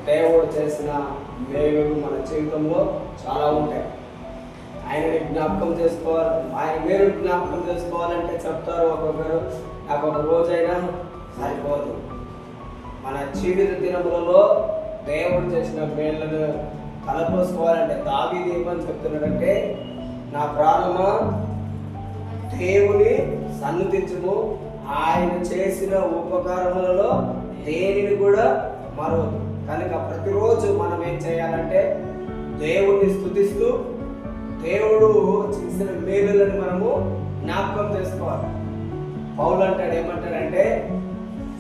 దేవుడు చేసిన మేలులు మన జీవితంలో చాలా ఉంటాయి. ఆయనని జ్ఞాపకం చేసుకోవాలి, ఆయన మేలు జ్ఞాపకం చేసుకోవాలంటే చెప్తారు ఒక్కొక్కరు, నాకు ఒక రోజైనా సరిపోదు. మన జీవిత దినములలో దేవుడు చేసిన మేళ్ళను తలపోసుకోవాలంటే దావీదు ఏమని చెప్తున్నాడంటే, నా ప్రాణమా దేవుని సన్నుతించుము, ఆయన చేసిన ఉపకారములలో దేనిని కూడా మరవదు. కనుక ప్రతిరోజు మనం ఏం చేయాలంటే దేవుణ్ణి స్తుతిస్తూ దేవుడు చేసిన మేలులను మనము జ్ఞాపకం చేసుకోవాలి. పౌలు అంటాడు, ఏమంటాడంటే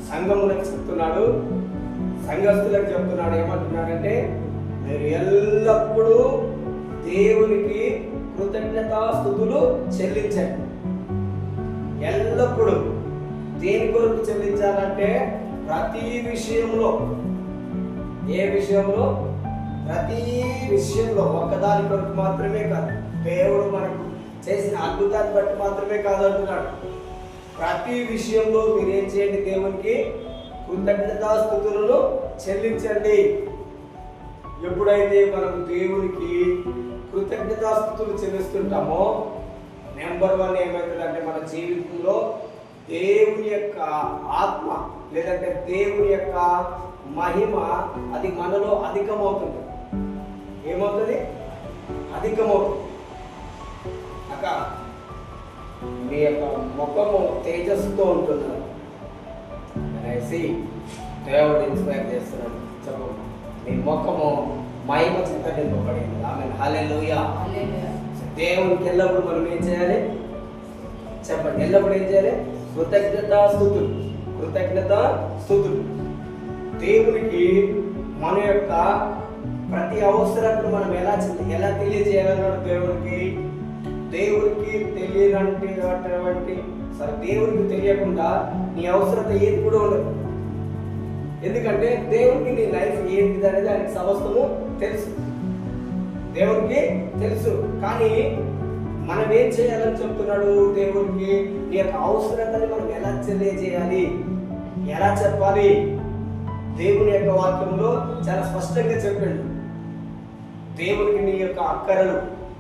సంఘములకు చెప్తున్నాడు, సంఘస్థులకు చెప్తున్నాడు, ఏమంటున్నాడంటే మీరు ఎల్లప్పుడూ దేవునికి కృతజ్ఞతాస్తుతులు చెల్లించండి. ఎల్లప్పుడూ దేని కొరకు చెల్లించాలంటే ప్రతి విషయంలో, ఏ విషయంలో, ప్రతి విషయంలో, ఒక్కదాని కొరకు మాత్రమే కాదు, దేవుడు మనకు చేసిన అద్భుతాన్ని బట్టి మాత్రమే కాదు అంటున్నాడు. ప్రతి విషయంలో మీరేం చేయండి, దేవునికి కృతజ్ఞతాస్తుతులను చెల్లించండి. ఎప్పుడైతే మనం దేవునికి కృతజ్ఞతాస్తుతులు చెల్లిస్తుంటామో నెంబర్ 1 ఏమవుతుందంటే మన జీవితంలో దేవుని యొక్క ఆత్మ లేదంటే దేవుని యొక్క మహిమ అది మనలో అధికమవుతుంది. ఏమవుతుంది? అధికమవుతుంది. అక్క మీ యొక్క ముఖము తేజస్సుతో ఉంటుంది అనేసి దేవుడు ఇన్స్పైర్ చేస్తున్నాడు. చెప్పు, మీ ముఖము మహిమ చేత నింపబడింది. ఆమేన్, హల్లెలూయా. దేవునికి ఎల్లప్పుడు మనం ఏం చేయాలి చెప్పండి? ఎల్లప్పుడు ఏం చేయాలి? కృతజ్ఞతాస్తుతులు. దేవునికి మన యొక్క ప్రతి అవసరాన్ని మనం ఎలా తెలియజేయాలన్నాడు దేవునికి తెలియనటువంటి దేవునికి తెలియకుండా నీ అవసరత ఏది కూడా ఉండదు. ఎందుకంటే దేవునికి నీ లైఫ్ ఏంటిది అనేది ఆయనకి సమస్తము తెలుసు, దేవునికి తెలుసు. కానీ మనం ఏం చేయాలని చెప్తున్నాడు? దేవునికి నీ యొక్క అవసరతని మనం ఎలా తెలియజేయాలి, ఎలా చెప్పాలి? దేవుని యొక్క వాక్యంలో చాలా స్పష్టంగా చెప్పండి. దేవునికి నీ యొక్క అక్కరలు,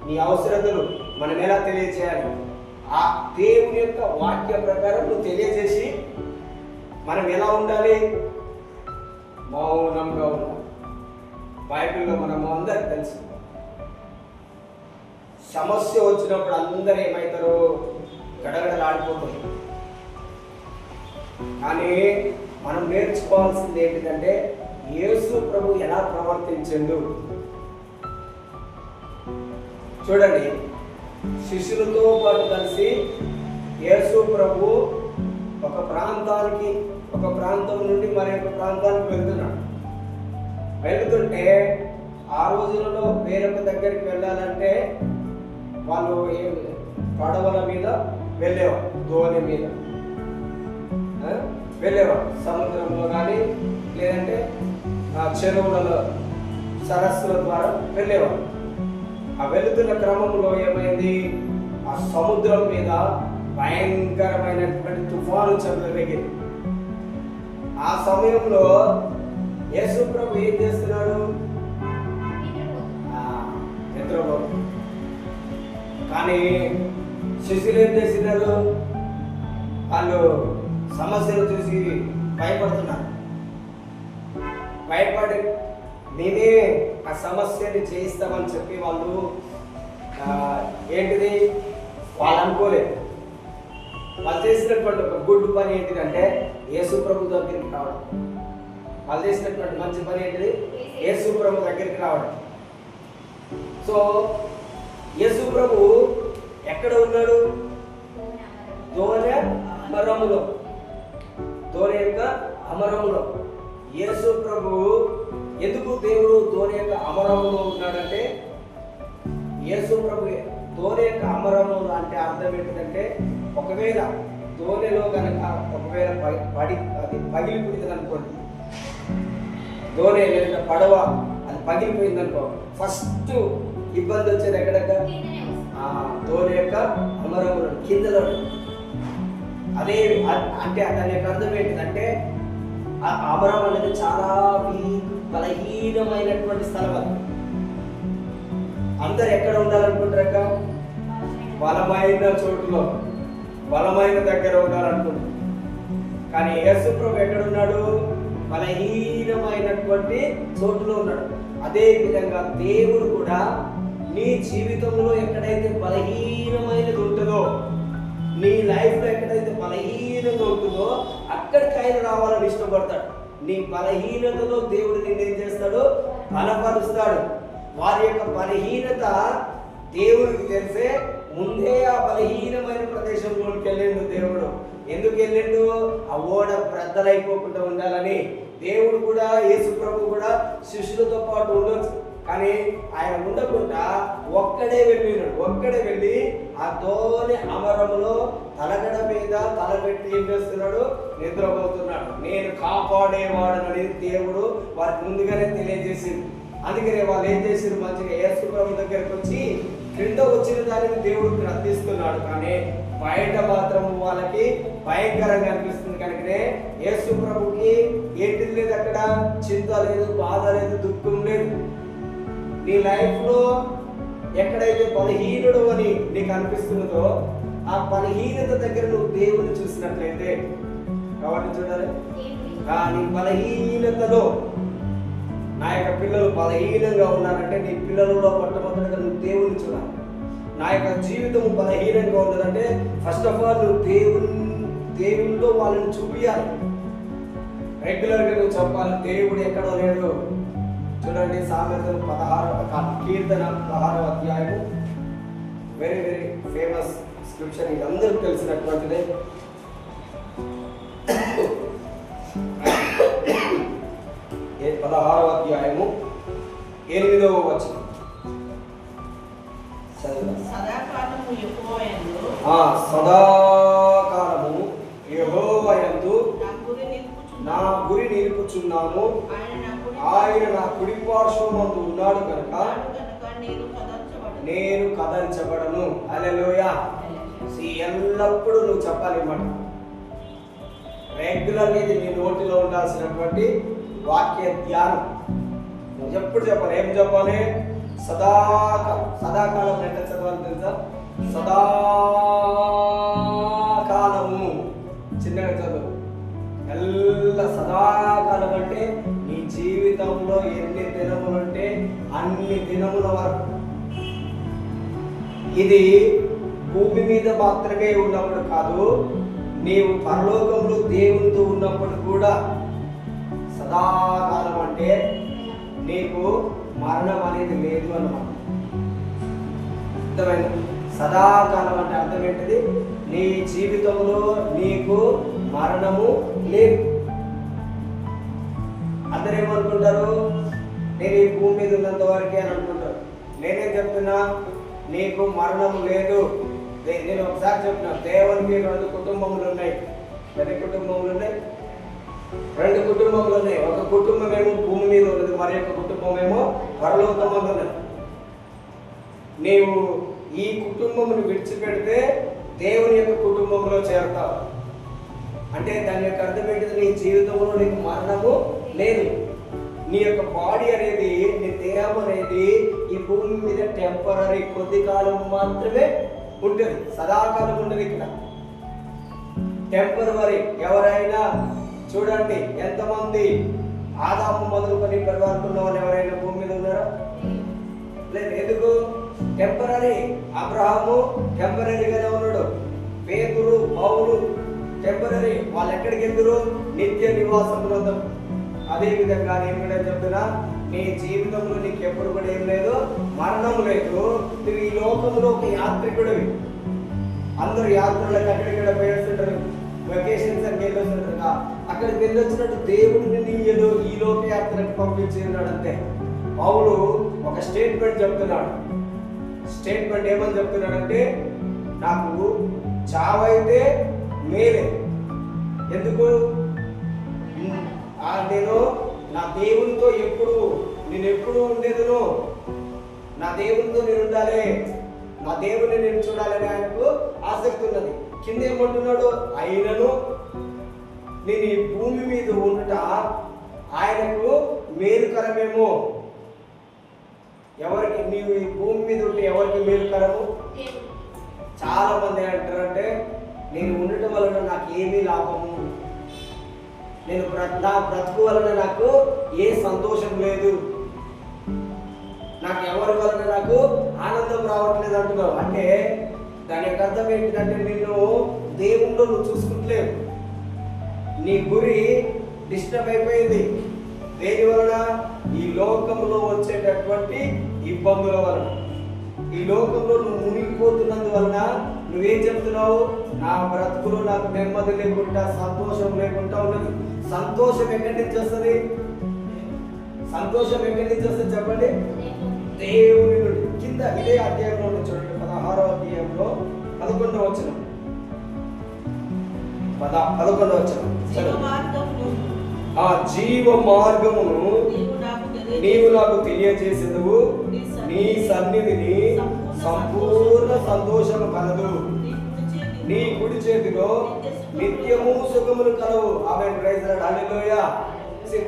నీ అవసరతలు మనం ఎలా తెలియజేయాలి? ఆ దేవుని యొక్క వాక్య ప్రకారం నువ్వు తెలియజేసి మనం ఎలా ఉండాలి? మౌనంగా ఉండాలి. బైబిల్లో మనము అందరికి తెలుసు, సమస్య వచ్చినప్పుడు అందరూ ఏమవుతారు? గడగడలాడిపోతారు. కానీ మనం నేర్చుకోవాల్సింది ఏంటిదంటే యేసు ప్రభు ఎలా ప్రవర్తించిండు చూడండి. శిష్యులతో పాటు కలిసి యేసు ప్రభు ఒక ప్రాంతం నుండి మరొక ప్రాంతానికి వెళ్తుంటే ఆ రోజులలో వేరొక దగ్గరికి వెళ్ళాలంటే వాళ్ళు పడవల మీద వెళ్ళేవారు, దోణి మీద వెళ్ళేవారు, సముద్రంలో కానీ లేదంటే చెరువులలో సరస్సుల ద్వారా వెళ్ళేవారు. ఆ వెళుతున్న క్రమంలో ఏమైంది? ఆ సముద్రం మీద భయంకరమైనటువంటి తుఫాను చెలరేగింది. ఆ సమయంలో యేసు ప్రభు ఏం చేస్తున్నాడు? నిద్రపోతుంది. కానీ శిష్యులు ఏం చేస్తున్నారు? వాళ్ళు సమస్యను చూసి భయపడుతున్నారు. భయపడి నేనే ఆ సమస్యని చేయిస్తామని చెప్పి వాళ్ళు ఏంటిది వాళ్ళు అనుకోలేదు. వాళ్ళు చేసినటువంటి ఒక గుడ్ పని ఏంటిదంటే యేసు ప్రభు దగ్గరికి రావడం. వాళ్ళు చేసినటువంటి మంచి పని ఏంటిది? యేసు ప్రభు దగ్గరికి రావడం. సో యేసు ప్రభు ఎక్కడ ఉన్నాడు? దోణి యొక్క అమరములో. యేసు ప్రభు ఎందుకు దేవుడు దోణి యొక్క అమరములో ఉన్నాడంటే, యేసు ప్రభు దోణి యొక్క అమరములో అంటే అర్థం ఏంటంటే, ఒకవేళ దోణిలో కనుక ఒకవేళ అది పగిలిపోయింది అనుకోండి, దోణి లేదా పడవ అది పగిలిపోయింది అనుకో, ఫస్ట్ ఇబ్బంది వచ్చేది ఎక్కడెక్క? దోణి యొక్క అమరములో కిందలో. అదే అంటే దాని యొక్క అర్థం ఏంటిదంటే అమరం అనేది చాలా బలహీనమైనటువంటి స్థలం. అది అందరు ఎక్కడ ఉండాలనుకుంటారక? బలమైన చోటులో, బలమైన దగ్గర ఉండాలనుకుంటారు. కానీ యేసు ప్రభు ఎక్కడున్నాడు? బలహీనమైనటువంటి చోటులో ఉన్నాడు. అదే విధంగా దేవుడు కూడా నీ జీవితంలో ఎక్కడైతే బలహీనమైనది ఉంటుందో, నీ లైఫ్లో ఎక్కడైతే బలహీనత ఉంటుందో అక్కడికి ఆయన రావాలని ఇష్టపడతాడు. నీ బలహీనతలో దేవుడు నిన్నేం చేస్తాడు? బలపరుస్తాడు. వారి యొక్క బలహీనత దేవుడికి తెలిసే ముందే ఆ బలహీనమైన ప్రదేశంలోకి వెళ్ళిండు దేవుడు. ఎందుకు వెళ్ళిండు? ఆ ఓడ బ్రద్దలైపోకుండా ఉండాలని. దేవుడు కూడా, యేసు ప్రభు కూడా శిష్యులతో పాటు ఉండొచ్చు, కానీ ఆయన ఉండకుండా ఒక్కడే వెళ్ళి ఆ తోని అమరములో తలగడ మీద తలపెట్టి ఏం చేస్తున్నాడు? నిద్రపోతున్నాడు. నేను కాపాడేవాడనని దేవుడు వారికి ముందుగానే తెలియజేసింది. అందుకనే వాళ్ళు ఏం చేసారు? మంచిగా యేసు ప్రభు దగ్గరకు వచ్చి క్రింద వచ్చిన దానిని దేవుడు గ్రహిస్తున్నాడు, కానీ బయట మాత్రం వాళ్ళకి భయంకరంగా అనిపిస్తుంది. కనుకనే యేసు ప్రభుకి ఏంటి లేదు, అక్కడ చింత లేదు, బాధ లేదు, దుఃఖం లేదు. నీ లైఫ్లో ఎక్కడైతే బలహీనుడు అని నీకు అనిపిస్తున్నదో ఆ బలహీనత దగ్గర నువ్వు దేవుని చూసినట్లయితే, కాబట్టి చూడాలి, నీ బలహీనతలో నా యొక్క పిల్లలు బలహీనంగా ఉన్నారంటే నీ పిల్లలలో మొట్టమొదటిగా నువ్వు దేవుని చూడాలి. నా యొక్క జీవితం బలహీనంగా ఉన్నదంటే ఫస్ట్ ఆఫ్ ఆల్ నువ్వు దేవునిలో వాళ్ళని చూపించాలి. రెగ్యులర్గా నువ్వు చెప్పాలి, దేవుడు ఎక్కడో లేడు. చూడండి, సామెతలు 16 కీర్తన 16వ అధ్యాయము, వెరీ వెరీ ఫేమస్ స్క్రిప్చర్, ఇది అందరికీ తెలిసినటువంటిదే. 16వ అధ్యాయము 8వ వచనం సదాకాలము యెహోవా యందు నా గురి నిలుపుచున్నాను, ఆయన నా కుడి పార్శ్వమందు ఉన్నాడు కనుక నేను కదల్చబడను. హల్లెలూయా. ఎల్లప్పుడూ నువ్వు చెప్పాలి మాట. రెగ్యులర్గా ఇది నీ నోటిలో ఉండాల్సినటువంటి వాక్య ధ్యానం. నువ్వు ఎప్పుడు చెప్పాలి. ఏం చెప్పాలి? సదాకాలం ఎంత చదవాలి తెలుసా? సదాకాలము. చిన్నగా చదువు. సదాకాలం అంటే నీ జీవితంలో ఎన్ని దినములుంటే అన్ని దినముల వరకు. ఇది భూమి మీద మాత్రమే ఉన్నప్పుడు కాదు, నీవు పరలోకంలో దేవునితో ఉన్నప్పుడు కూడా. సదాకాలం అంటే నీకు మరణం అనేది లేదు అన్నమాట. అర్థమైంది? సదాకాలం అంటే అర్థం ఏంటిది? నీ జీవితంలో నీకు మరణము లేదు. అందరూ ఏమనుకుంటారు? నేను ఈ భూమి మీద ఉన్నంత వరకే అని అనుకుంటారు. నేనేం చెప్తున్నా? నీకు మరణము లేదు. నేను ఒకసారి చెప్తున్నా, దేవునికి 2 కుటుంబములు ఉన్నాయి. ఎన్ని కుటుంబములు ఉన్నాయి? 2 కుటుంబములు ఉన్నాయి. ఒక కుటుంబం ఏమో భూమి మీద ఉన్నది, మరి యొక్క కుటుంబం ఏమో పరలోకంలో ఉన్నది. నీవు ఈ కుటుంబమును విడిచిపెడితే దేవుని యొక్క కుటుంబంలో చేరతావు. అంటే దాని యొక్క అర్థం ఏంటిది? నీ జీవితంలో నీకు మరణము లేదు. నీ యొక్క బాడీ అనేది, నీ దేహం అనేది ఈ భూమి మీద టెంపరీ, కొద్ది కాలం మాత్రమే ఉంటుంది. సదాకాలం ఉండదు. ఇక్కడ టెంపరవరీ. ఎవరైనా చూడండి, ఎంతమంది ఆదాము మొదలుకొని ఇప్పటి వరకు ఉన్న వాళ్ళు ఎవరైనా భూమి మీద ఉన్నారా? లేదు. ఎందుకు? టెంపరరీ. అబ్రహాము టెంపరరీగానే ఉన్నాడు. పేతురు, పౌలు టెంపరరీ. వాళ్ళు ఎక్కడికి వెళ్తారు? నిత్య నివాసం పొందం. అదే విధంగా నేను కూడా చెప్తున్నా, నీ జీవితంలో నీకు ఎప్పుడు కూడా ఏం లేదు, మరణం లేదు. నువ్వు ఈ లోకంలో ఒక యాత్రికుడివి. అందరూ యాత్రలకు అక్కడిక్కడ పోయేస్తుంటారు, వెకేషన్స్ అని వెళ్ళొస్తుంటారు. అక్కడికి వెళ్ళొచ్చినట్టు దేవుడిని నీయలు ఈ లోక యాత్రకు పంపించి ఉన్నాడు అంతే. పౌలు ఒక స్టేట్మెంట్ చెప్తున్నాడు. స్టేట్మెంట్ ఏమని చెప్తున్నాడంటే, నాకు చావైతే మేలే. ఎందుకు? నేను నా దేవునితో నేను ఎప్పుడు ఉండేదను, నా దేవునితో నేను ఉండాలి, నా దేవుని నేను చూడాలని ఆయనకు ఆసక్తి ఉన్నది. కింద ఏమంటున్నాడు? అయినను నేను ఈ భూమి మీద ఉండుట ఆయనకు మేలుకరమేమో. ఎవరికి నీవు ఈ భూమి మీద ఉంటే ఎవరికి మేలుకరము? చాలా మంది అంటారంటే నేను ఉండటం వలన నాకు ఏమీ లాభము, నా బ్రతుకు వలన నాకు ఏ సంతోషం లేదు, నాకు ఎవరి వలన నాకు ఆనందం రావట్లేదు అంటున్నావు. అంటే దాని యొక్క అర్థం ఏంటంటే నిన్ను దేవుణ్ణి నువ్వు చూసుకుంటలేవు. నీ గురి డిస్టర్బ్ అయిపోయింది. దేని వలన? ఈ లోకంలో వచ్చేటటువంటి ఇబ్బందుల వలన. ఈ లోకంలో నువ్వు మునిగిపోతున్నందువలన నువ్వేం చెప్తున్నావు? నా బ్రతుకులో నాకు నెమ్మది లేకుండా, సంతోషం లేకుండా ఉన్నది. సంతోషం ఎక్కడి నుంచి వస్తుంది? సంతోషం ఎక్కడి నుంచి వస్తుంది చెప్పండి? దేవుని నుండి. కింద ఇదే అధ్యాయంలో చూడండి, 16వ అధ్యాయంలో 11వ వచనం. 11వ వచనం. ఆ జీవ మార్గమును నీవు నాకు తెలియజేసేందుకు నీ సన్నిధిని సంపూర్ణ సంతోషము కలదు. నీ కుడి చేతిలో నిత్యము సుఖములు కలవు. Amen. Praise the Lord. Hallelujah.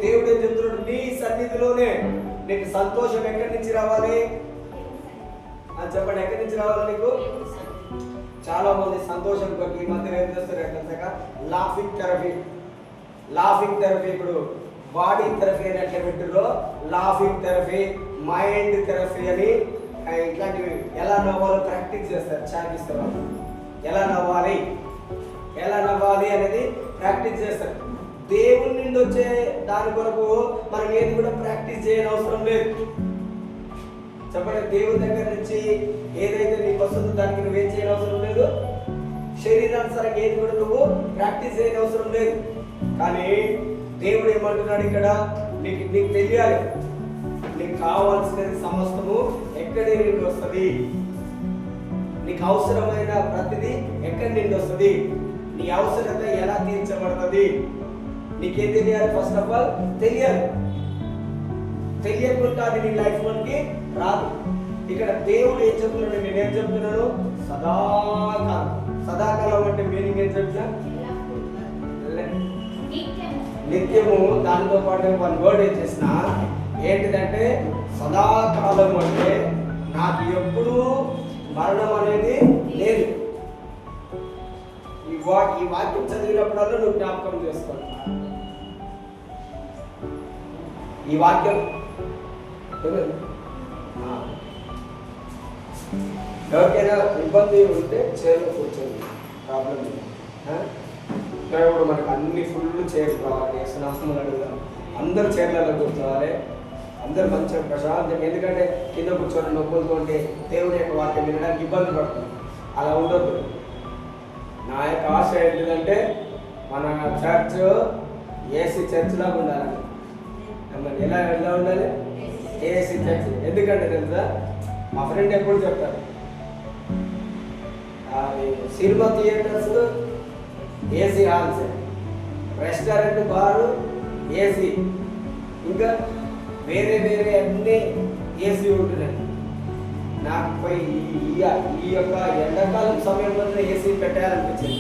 దేవుడు ఏం చెప్తున్నాడు? నీ సన్నిధిలోనే నీకు సంతోషం ఎక్కడి నుంచి రావాలి అని చెప్పండి. ఎక్కడి నుంచి రావాలి నీకు? చాలా మంది సంతోషం కొరకు ఈ మధ్య ఏం చేస్తారు ఎట్లా? Laughing therapy. ఇప్పుడు బాడీ థెరపీ అని ఎట్లా పెట్టారో లాఫింగ్ థెరపీ, మైండ్ థెరపీ అని ఇట్లాంటివి ఎలా నవ్వాలో ప్రాక్టీస్ చేస్తారు, చాటిస్తారు. ఎలా నవ్వాలి అనేది ప్రాక్టీస్ చేస్తారు. దేవుని నుండి వచ్చే దాని కొరకు మనం ఏది కూడా ప్రాక్టీస్ చేయని అవసరం లేదు. చెప్పండి, దేవుని దగ్గర నుంచి ఏదైతే నీకు వస్తుందో దానికి నువ్వేం చేయని అవసరం లేదు. శరీరానుసారంగా ఏది కూడా నువ్వు ప్రాక్టీస్ చేయని అవసరం లేదు. కానీ దేవుడు ఏమంటున్నాడు ఇక్కడ? నీకు తెలియాలి, నీకు కావాల్సినది సమస్తము ఎక్కడి నుండి వస్తుంది, నీకు అవసరమైన ప్రతిదీ ఎక్కడి నుండి వస్తుంది, నీ అవసరత ఎలా తీర్చబడుతుంది, నీకేం తెలియాలి? ఫస్ట్ ఆఫ్ ఆల్ తెలియాలి. తెలియకుండా అది నీ లైఫ్ లోకి రాదు. ఇక్కడ దేవుడు ఏం చెప్తున్నాడు? నేనేం చెప్తున్నాను? సదాకాలం అంటే మీనింగ్ ఏం చెప్తా? నిత్యము. దానితో పాటు వన్ వర్డ్ ఏం చేసిన ఏంటిదంటే సదాకాలం అంటే నాకు ఎప్పుడూ మరణం అనేది లేదు. ఈ వాక్యం చదివినప్పుడల్లా నువ్వు జ్ఞాపకం చేసుకోవాలి. ఈ వాక్యం ఎవరికైనా ఇబ్బంది ఉంటే చైర్లో కూర్చోండి, ప్రాబ్లం లేదు. ఇప్పుడు మనకు అన్ని ఫుల్ చైర్ కావాలి, స్నానం అడుగుదాం. అందరు చైర్లలో కూర్చోవాలి, అందరు మంచిగా ప్రశాంతంగా. ఎందుకంటే కింద కూర్చొని నొప్పులతోటి దేవుని యొక్క వాక్యం వినడానికి ఇబ్బంది పడుతుంది. అలా ఉండొద్దు. నా యొక్క ఆశ ఏంటిదంటే మన చర్చ్ ఏసీ చర్చ్ లాగా ఉండాలని. ఎలా ఉండాలి? AC church. ఎందుకంటే తెలుసా, మా ఫ్రెండ్ ఎప్పుడు చెప్తారు, cinema theatres AC halls, restaurant bar AC, ఇంకా వేరే అన్నీ ఏసీ ఉంటున్నాయి. నాకు పోయి ఈ యొక్క ఎండాకాలం సమయంలో ఏసీ పెట్టాలనిపించింది.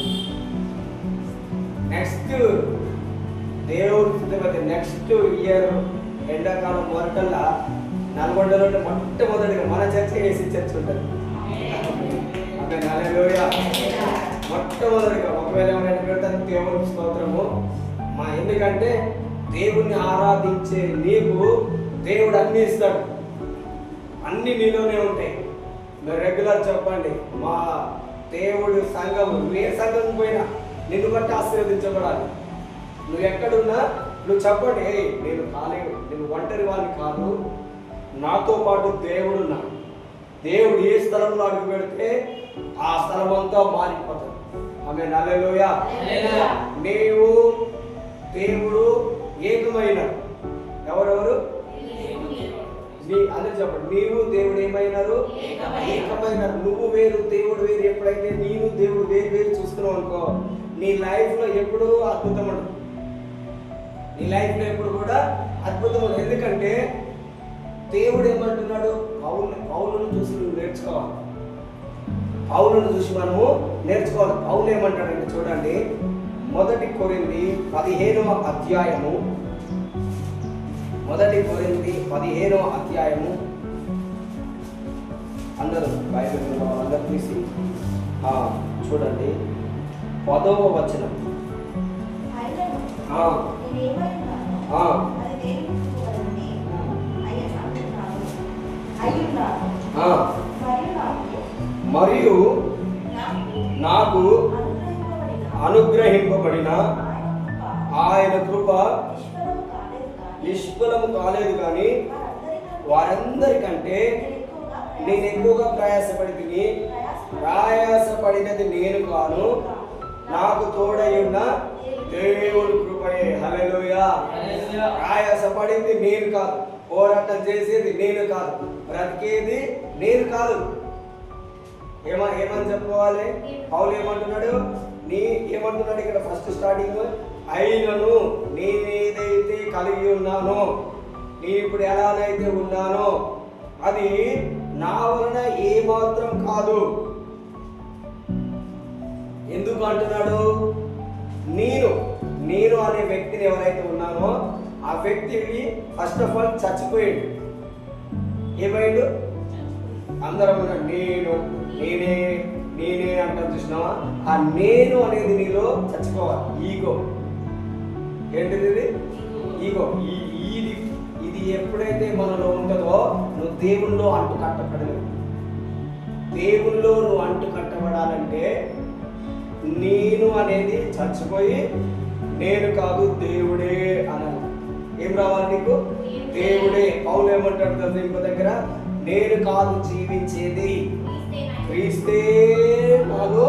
నెక్స్ట్ ఇయర్ ఎండాకాలం మొదటల్లా నల్గొండలో మొట్టమొదటిగా మన చర్చ ఏసీ చర్చ్ ఉంటుంది. మొట్టమొదటిగా ఒకవేళ ఏమైనా పెడతాను దేవుని స్తోత్రము. ఎందుకంటే దేవుణ్ణి ఆరాధించే నీకు దేవుడు అన్ని ఇస్తాడు, అన్ని నీలోనే ఉంటాయి. మీరు రెగ్యులర్ చెప్పండి, మా దేవుడు సంఘం, ఏ సంఘం పోయినా నిన్ను బట్టి ఆశీర్వదించబడాలి. నువ్వు ఎక్కడున్నా నువ్వు చెప్పండి, నేను కాలేడు, నేను ఒంటరి వాడిని కాదు, నాతో పాటు దేవుడున్నా. దేవుడు ఏ స్థలంలో అడుగు పెడితే ఆ స్థలం అంతా మారిపోతుంది. ఆమేన్. హల్లెలూయా. నీవు దేవుడు ఏకమైన. ఎవరెవరు? అందరూ చెప్పండి, నీవు దేవుడు ఏమైనారు? ఏకమైనారు. నువ్వు వేరు, దేవుడు వేరు. ఎప్పుడైతే నీవు దేవుడు వేరు చూస్తున్నావు అనుకో, నీ లైఫ్ లో ఎప్పుడూ అద్భుతం ఉండదు. నీ లైఫ్ లో ఎప్పుడు కూడా అద్భుతం ఉండదు. ఎందుకంటే దేవుడు ఏమంటున్నాడు? పౌలును చూసి నువ్వు నేర్చుకోవాలి. పౌలును చూసి మనము నేర్చుకోవాలి. పౌలు ఏమంటాడంటే చూడండి, 1 కొరింథీ 15వ అధ్యాయము, 1 కొరింథీ 15వ అధ్యాయము. అందరూ బైబిల్ అందరూ తీసి చూడండి 10వ వచనం. మరియు నాకు అనుగ్రహింపబడిన ఆయన కృప నిష్ఫలము కాలేదు, కానీ వారందరికంటే నేను ఎక్కువగా ప్రయాసపడినది నేను కాను, నాకు తోడై ఉన్న దేవుని కృపయే. హల్లెలూయా. ప్రయాసపడింది నేను కాదు, పోరాటం చేసేది నేను కాదు, బ్రతికేది నేను కాదు. ఏమని చెప్పుకోవాలి? పౌలు ఏమంటున్నాడు? ఏమంటున్నాడు ఇక్కడ ఫస్ట్ స్టార్టింగ్? అయినను నేనేదైతే కలిగి ఉన్నానో, నేను ఇప్పుడు ఎలానైతే ఉన్నానో అది నా వలన ఏమాత్రం కాదు. ఎందుకు అంటున్నాడు? నేను అనే వ్యక్తిని ఎవరైతే ఉన్నానో ఆ వ్యక్తి ఫస్ట్ ఆఫ్ ఆల్ చచ్చిపోయాడు. ఏమైండు? అందరం నేనే అంటారు చూసినావా? ఆ నేను అనేది నీలో చచ్చిపోవాలి. ఈగో ఏంటిది? ఈగో. ఇది ఎప్పుడైతే మనలో ఉంటుందో నువ్వు దేవుల్లో అంటు కట్టబడలేవు. దేవుల్లో నువ్వు అంటు కట్టబడాలంటే నేను అనేది చచ్చిపోయి నేను కాదు దేవుడే అనాలి. ఏం రావాలి నీకు? దేవుడే. పౌలు ఏమంటాడు కదా ఇంకో దగ్గర? నేను కాదు జీవించేది, క్రీస్తే నాలో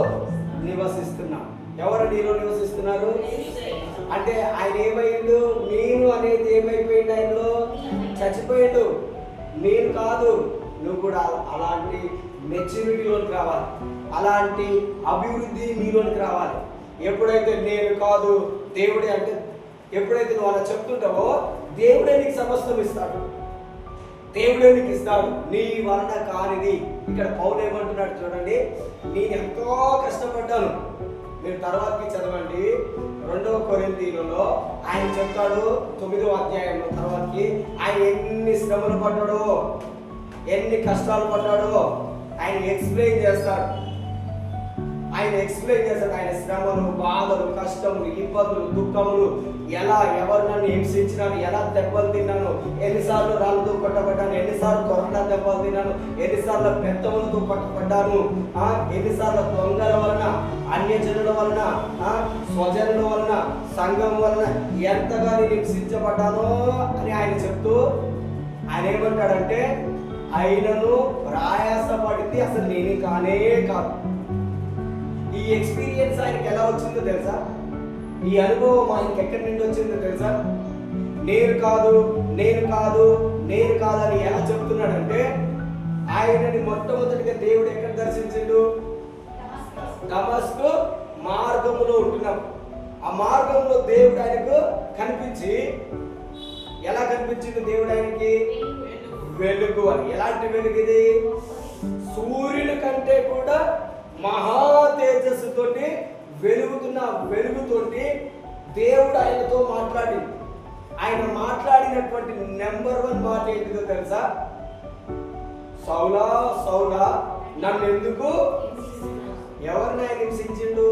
నివసిస్తున్నా. ఎవరు నీలో నివసిస్తున్నారు? అంటే ఆయన ఏమైండు? నేను అనేది ఏమైపోయింది? ఆయనలో చచ్చిపోయాడు. నేను కాదు. నువ్వు కూడా అలాంటి మెచ్యూరిటీలోకి రావాలి, అలాంటి అభివృద్ధి నీలోనికి రావాలి. ఎప్పుడైతే నేను కాదు దేవుడే అంటే, ఎప్పుడైతే నువ్వు అలా చెప్తుంటావో దేవుడే నీకు సమస్తం ఇస్తాడు, దేవుడే నీకు ఇస్తాడు. నీ వలన కానిది. ఇక్కడ పౌలు ఏమంటున్నాడు చూడండి, నేను ఎంతో కష్టపడ్డాను. మీరు తర్వాతకి చదవండి 2వ కొరింథీయులలో ఆయన చెప్తాడు 9వ అధ్యాయంలో తర్వాతకి ఆయన ఎన్ని శ్రమలు పడ్డాడో, ఎన్ని కష్టాలు పడ్డాడో ఆయన ఎక్స్ప్లెయిన్ చేస్తాడు. ఆయన శ్రమలు, బాధలు, కష్టములు, ఇబ్బందులు, దుఃఖములు, ఎలా ఎవరు నన్ను హింసించినాను, ఎలా దెబ్బలు తిన్నాను, ఎన్నిసార్లు రాళ్ళతో కొట్టబడ్డాను, ఎన్నిసార్లు కరోనా దెబ్బలు తిన్నాను, ఎన్నిసార్లు పెద్దములతో కొట్టబడ్డాను, ఎన్నిసార్లు దొంగల వలన, అన్యజనుల వలన, స్వజనుల వలన, సంఘం వలన ఎంతగా నేను హింసించబడ్డానో అని ఆయన చెప్తూ ఆయన ఏమంటాడంటే, ఆయనను ప్రయాసపడింది అసలు నేను కానే కాదు. ఈ ఎక్స్పీరియన్స్ ఆయనకి ఎలా వచ్చిందో తెలుసా? ఈ అనుభవం ఆయనకి ఎక్కడి నుండి వచ్చిందో తెలుసా? నేను కాదు అని ఎలా చెప్తున్నాడంటే, ఆయనని మొట్టమొదటిగా దేవుడు ఎక్కడ దర్శించిండు? దమస్కు మార్గంలో ఉంటున్నాడు. ఆ మార్గంలో దేవుడు ఆయనకు కనిపించి, ఎలా కనిపించింది దేవుడు ఆయనకి? వెలుగు అని. ఎలాంటి వెలుగు ఇది? సూర్యుని కంటే కూడా మహా తేజస్సుతోటి వెలుగుతున్న వెలుగుతోటి దేవుడు ఆయనతో మాట్లాడింది. ఆయన మాట్లాడినటువంటి నెంబర్ 1 మాట ఏంటిదో తెలుసా? సౌలా సౌలా నన్ను ఎందుకు? ఎవరిని ఆయన హింసించిండు?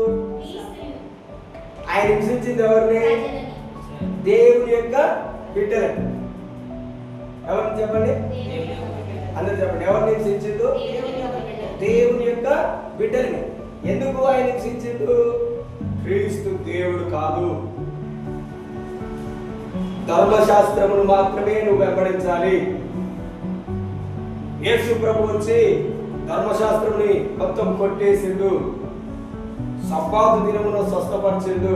ఆయన హింసించింది ఎవరిని? దేవుని యొక్క బిడ్డలని. ఎవరిని చెప్పండి? అందరూ చెప్పండి. ఎవరిని హింసించిండు? దేవుని యొక్క బిడ్డల్ని. ఎందుకు ఆయన హింసించిండు? క్రీస్తు దేవుడు కాదు. ధర్మశాస్త్రమును మాత్రమే నువ్వు వెంబడించాలి. యేసు ప్రభు వచ్చి ధర్మశాస్త్రముని మొత్తం కొట్టేసిండు, సబ్బాతు దినమును స్వస్థపరిచిండు,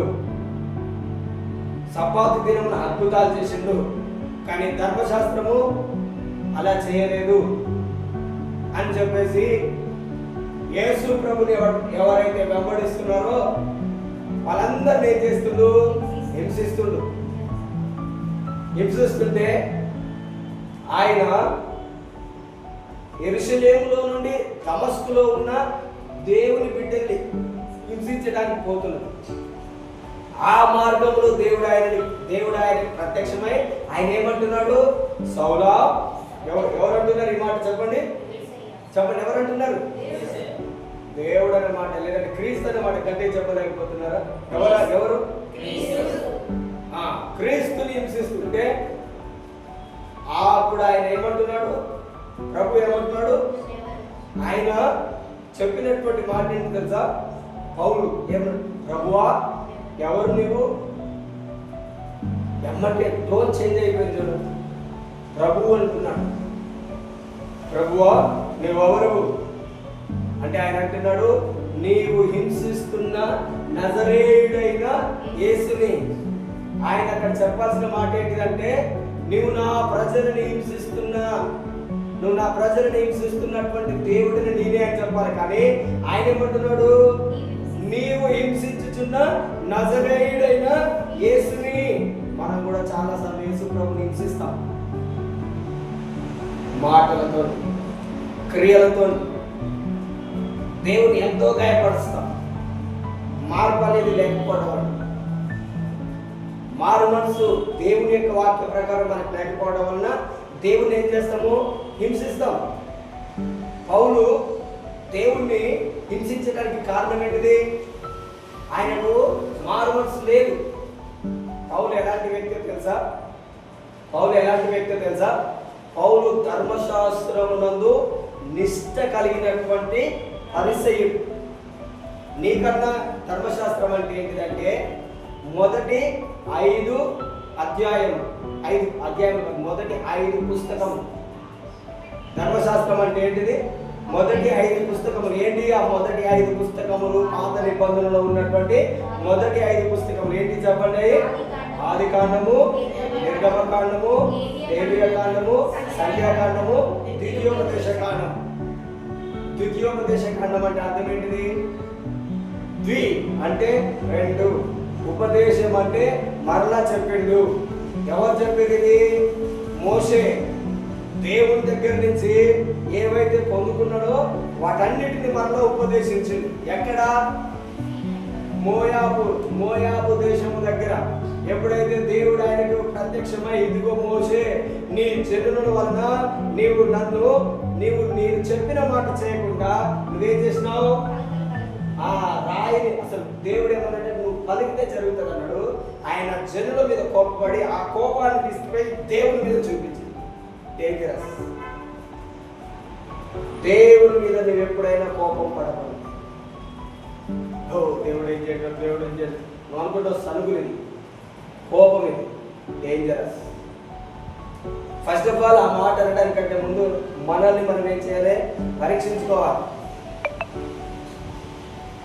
సబ్బాతు దినమును అద్భుతాలు చేసిండు. కానీ ధర్మశాస్త్రము అలా చేయలేదు అని చెప్పేసి యేసు ప్రభుని ఎవరైతే వెంబడిస్తున్నారో వాళ్ళందరినీ ఏం చేస్తుండు? హింసిస్తుంటే ఆయన యెరూషలేములో నుండి దమస్కులో ఉన్న దేవుని బిడ్డల్ని హింసించడానికి పోతున్నాడు. ఆ మార్గంలో దేవుడు ఆయనకి ప్రత్యక్షమై ఆయన ఏమంటున్నాడు? సౌలా, ఎవరు అంటున్నారు ఈ మాట? చెప్పండి ఎవరు అంటున్నారు? దేవుడు అనే మాట, లేదంటే క్రీస్తు అనే మాట గట్టిగా చెప్పలేకపోతున్నారా? ఎవరు క్రీస్తుని హింసిస్తుంటే అప్పుడు ఆయన ఏమంటున్నాడు? ప్రభు ఏమంటున్నాడు? ఆయన చెప్పినటువంటి మాట ఏంటి తెలుసా? పౌలు ఏమన్నా, ప్రభువా ఎవరు నీవు? ఎమ్మటే టోన్ చేంజ్ అయిపోయింది చూడు. ప్రభువు అంటున్నాడు. ప్రభువా నువ్వెవరు అంటే ఆయన అంటున్నాడు, నీవు హింసిస్తున్న నజరేయుడైన యేసుని. ఆయన అక్కడ చెప్పాల్సిన మాట ఏంటిదంటే, నువ్వు నా ప్రజలను హింసిస్తున్నటువంటి దేవుడిని నేనే అని చెప్పాలి. కానీ ఆయన ఏమంటున్నాడు? నీవు హింసించుచున్న నజరేయుడైన యేసుని. మనం కూడా చాలా సార్లు యేసు ప్రభుని హింసిస్తాం, మాటలతో, క్రియలతో దేవుని ఎంతో గాయపరుస్తాం. మార్పు అనేది లేకపోవడం వల్ల, మారు మనసు దేవుని యొక్క వాక్య ప్రకారం మనకు లేకపోవడం వలన దేవుని ఏం చేస్తాము? హింసిస్తాం. పౌలు దేవుణ్ణి హింసించడానికి కారణం ఏంటిది? ఆయనకు మారు మనసు లేదు. పౌలు ఎలాంటి వ్యక్తి తెలుసా? పౌలు ధర్మశాస్త్రమునందు నిష్ఠ కలిగినటువంటి పరిసయ్యుడు. నీకన్నా ధర్మశాస్త్రం అంటే ఏంటిదంటే మొదటి 5 అధ్యాయం మొదటి 5 పుస్తకం. ధర్మశాస్త్రం అంటే ఏంటిది? మొదటి 5 పుస్తకములు. ఏంటి ఆ మొదటి 5 పుస్తకములు? పాత నిబంధనలో ఉన్నటువంటి మొదటి 5 పుస్తకములు ఏంటి చెప్పండి? ఆది కాండము, నిర్గమకాండము, లేవియ కాండము, సంఖ్యాకాండము, ద్వితీయోపదేశ కాండం. ద్వితీయోపదేశ కాండం అంటే అర్థం ఏంటిది? ద్వి అంటే 2, ఉపదేశం అంటే మరలా చెప్పిండు. ఎవరు చెప్పేది ఇది? మోషే దేవుని దగ్గర నుంచి ఏవైతే పొందుకున్నాడో వాటన్నిటిని మరలా ఉపదేశించింది. ఎక్కడ? మోయాబు దేశము దగ్గర. ఎప్పుడైతే దేవుడు ఆయనకు ప్రత్యక్షమై, ఇదిగో మోషే, నీ జనుల వలన నేను చెప్పిన మాట చేయకుండా నువ్వేం చేసినావు? ఆ రాయిని, అసలు దేవుడు ఏమన్నాడంటే నువ్వు పలికితే జరుగుతుంది అన్నాడు. ఆయన జనుల మీద కోపపడి ఆ కోపాన్ని తీసుకుపోయి దేవుని మీద చూపించింది. డేంజరస్. దేవుని మీద నువ్వు ఎప్పుడైనా కోపం పడకూడదు. దేవుడు ఏం చేయడం నువ్వు అనుకుంటావు. సనుగులు, కోపం, ఇది డేంజరస్. ఫస్ట్ ఆఫ్ ఆల్ ఆ మాట అనడానికంటే ముందు మనల్ని మనం ఏం చేయాలి? పరీక్షించుకోవాలి.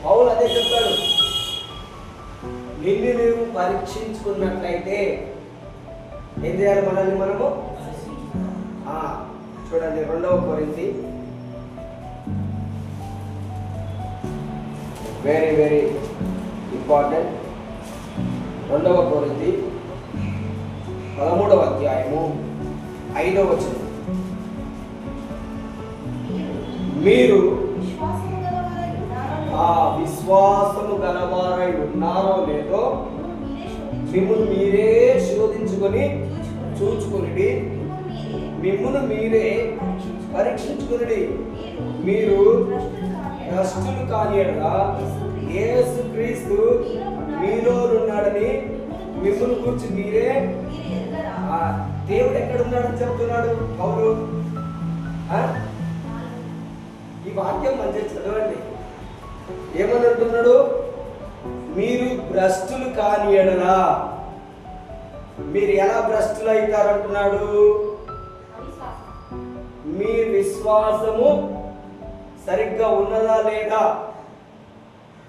పౌలు అదే చెప్తాడు, నిన్ను నువ్వు పరీక్షించుకున్నట్లయితే ఏం చేయాలి? మనల్ని మనము చూడండి 2వ కొరింథీ, వెరీ వెరీ ఇంపార్టెంట్. 2వ కొరింథీ 13వ అధ్యాయము 5వ వచనం. మీరు విశ్వాసము గలవారై ఉన్నారో లేదో మిమ్మును మీరే శోధించుకొని చూచుకొనిడి, మిమ్మును మీరే పరీక్షించుకొనిడి. మీరు భ్రష్టులు కానియడగా యేసు క్రీస్తు మీలో ఉన్నాడని మిమ్మును గురించి మీరే. దేవుడు ఎక్కడున్నాడని చెప్తున్నాడు పౌలు. ఈ వాక్యం మంచిగా చదవండి. ఏమని అంటున్నాడు? మీరు భ్రష్టులు కాని ఎడలా. మీరు ఎలా భ్రష్టులు అవుతారంటున్నాడు? మీ విశ్వాసము సరిగ్గా ఉన్నదా లేదా?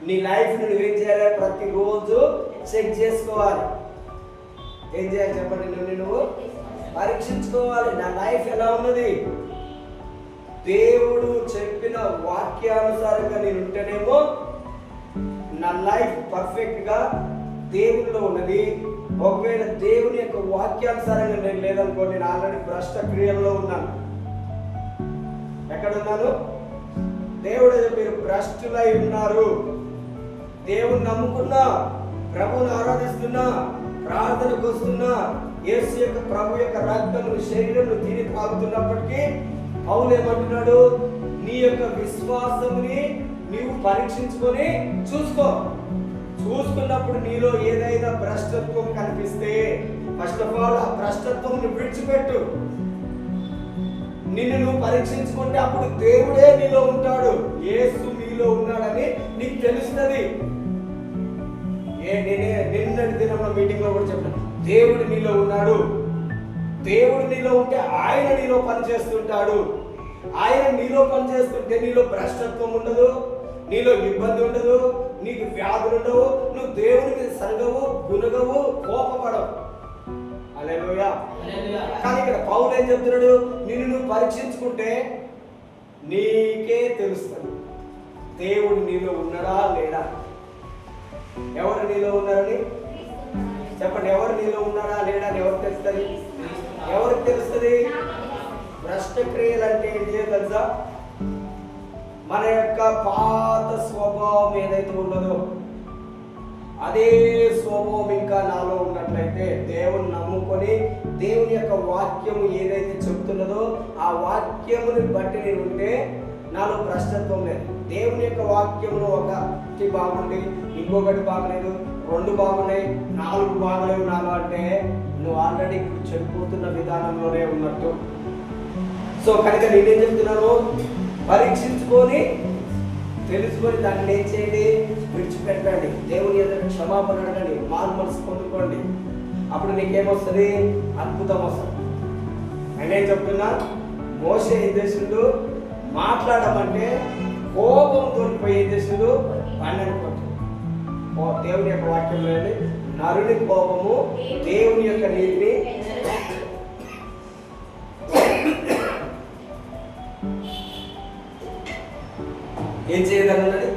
నీ లైఫ్ నువ్వేం చేయాలి? ప్రతిరోజు చెక్ చేసుకోవాలి. ఏం చేయాలి చెప్పండి? నువ్వు పరీక్షించుకోవాలి. నా లైఫ్ ఎలా ఉన్నది? దేవుడు చెప్పిన వాక్యానుసారంగా నేను ఉంటేనేమో నా లైఫ్ పర్ఫెక్ట్ గా దేవునిలో ఉన్నది. ఒకవేళ దేవుని యొక్క వాక్యానుసారంగా నేను లేదనుకో, నేను ఆల్రెడీ భ్రష్ట క్రియల్లో ఉన్నాను. ఎక్కడున్నాను? దేవుడు మీరు భ్రష్టులై ఉన్నారు. దేవుని నమ్ముకున్నా ప్రభువుని ఆరాధిస్తున్నా, ప్రార్థనకు వస్తున్నా, యేసు యొక్క ప్రభు యొక్క రక్తమును శరీరమును తిని తాగుతున్నప్పటికీ పౌలు ఏమంటున్నాడు? నీ యొక్క విశ్వాసముని నీవు పరీక్షించుకొని చూసుకున్నప్పుడు నీలో ఏదైనా భ్రష్టత్వం కనిపిస్తే ఫస్ట్ ఆఫ్ ఆల్ ఆ భ్రష్టత్వం విడిచిపెట్టు. నిన్ను నువ్వు పరీక్షించుకుంటే అప్పుడు దేవుడే నీలో ఉంటాడు, యేసు నీలో ఉన్నాడని నీకు తెలుస్తుంది. నిన్నటి దినంలో మీటింగ్ లో కూడా చెప్పాను, దేవుడు నీలో ఉన్నాడు. దేవుడు నీలో ఉంటే ఆయన నీలో పనిచేస్తుంటాడు. ఆయన నీలో పనిచేస్తుంటే నీలో భ్రష్టత్వం ఉండదు, నీలో ఇబ్బంది ఉండదు, నీకు వ్యాధులు ఉండవు, నువ్వు దేవుని మీద సరగవు, గునగవు, కోపపడవు. హల్లెలూయా. కానీ ఇక్కడ పౌలు ఏం చెప్తున్నాడు? నిన్ను నువ్వు పరీక్షించుకుంటే నీకే తెలుస్తుంది దేవుడు నీలో ఉన్నాడా లేడా. ఎవరు నీలో ఉన్నారని చెప్పండి. ఎవరు నీలో ఉన్నాడా లేడా అని ఎవరికి తెలుస్తుంది? ఎవరికి తెలుస్తుంది? భ్రష్ట క్రియలు అంటే ఏంటి తెలుసా? మన యొక్క పాత స్వభావం ఏదైతే ఉన్నదో అదే స్వభావం ఇంకా నాలో ఉన్నట్లయితే, దేవుని నమ్ముకొని దేవుని యొక్క వాక్యము ఏదైతే చెప్తున్నదో ఆ వాక్యముని బట్టి నేను ఉంటే నాలో భ్రష్టత్వం లేదు. దేవుని యొక్క వాక్యములో ఒకటి బాగుంది, ఇంకొకటి బాగలేదు, 2 బాగున్నాయి, 4 బాగలేవు నాలో అంటే నువ్వు ఆల్రెడీ ఇప్పుడు చెడిపోతున్న విధానంలోనే ఉన్నట్టు. సో కనుక నేనేం చెప్తున్నాను? పరీక్షించుకొని తెలుసుకొని దాన్ని ఏం చేయండి? విడిచిపెట్టండి. దేవుని ఎదురు క్షమాపణ అడగండి, మారు మనసు పొందుకోండి. అప్పుడు నీకేమొస్తుంది? అద్భుతం వస్తుంది. ఆయన ఏం చెప్తున్నా? మోషే ఏం చేసిండు? మాట్లాడమంటే కోపంతో పోయి ఏం చేసిండు? పన్నెండు దేవుని యొక్క వాక్యంలో నరుని కోపము దేవుని యొక్క నీతిని ఏం చేయదన్నది?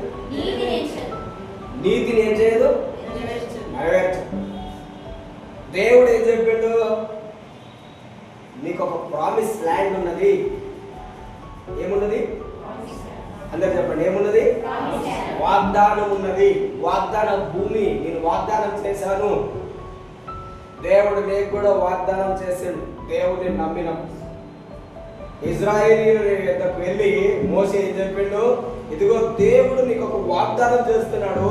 నీతిని ఏం చేయదు? నెరవేర్చు. దేవుడు ఏం చెప్పిండు? నీకు ఒక ప్రామిస్ ల్యాండ్ ఉన్నది. ఏమున్నది? అందరు చెప్పండి, ఏమున్నది? వాగ్దానం ఉన్నది. వాగ్దాన భూమి నేను వాగ్దానం చేశాను. దేవుడు నీకు కూడా వాగ్దానం చేసాడు. దేవుడిని నమ్మినప్పుడు ఇజ్రాయేలీయుల యొద్దకు వెళ్ళి మోషే ఏం చెప్పిండు? ఇదిగో దేవుడు నీకు ఒక వాగ్దానం చేస్తున్నాడు.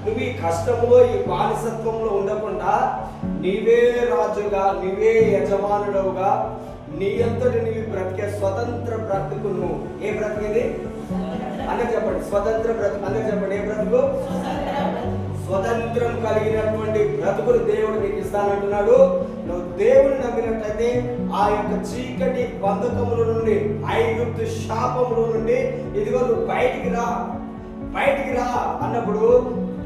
నువ్వు ఈ కష్టంలో, ఈ బానిసత్వంలో ఉండకుండా నీవే రాజుగా, నీవే యజమానుడుగా, నీ అంతటి నీవు బ్రతికే స్వతంత్ర బ్రతుకు. నువ్వు ఏ బ్రతికేది? అందరు చెప్పండి, స్వతంత్ర బ్రతుకు. అందరు చెప్పండి, ఏ బ్రతుకు? స్వతంత్రం కలిగినటువంటి బ్రతుకులు దేవుడు నీకు ఇస్తానంటున్నాడు. నువ్వు దేవుని నమ్మినట్లయితే ఆ యొక్క చీకటి బంధకముల నుండి, ఐగుప్తు శాపముల నుండి ఇదిగో నువ్వు బయటికి రా అన్నప్పుడు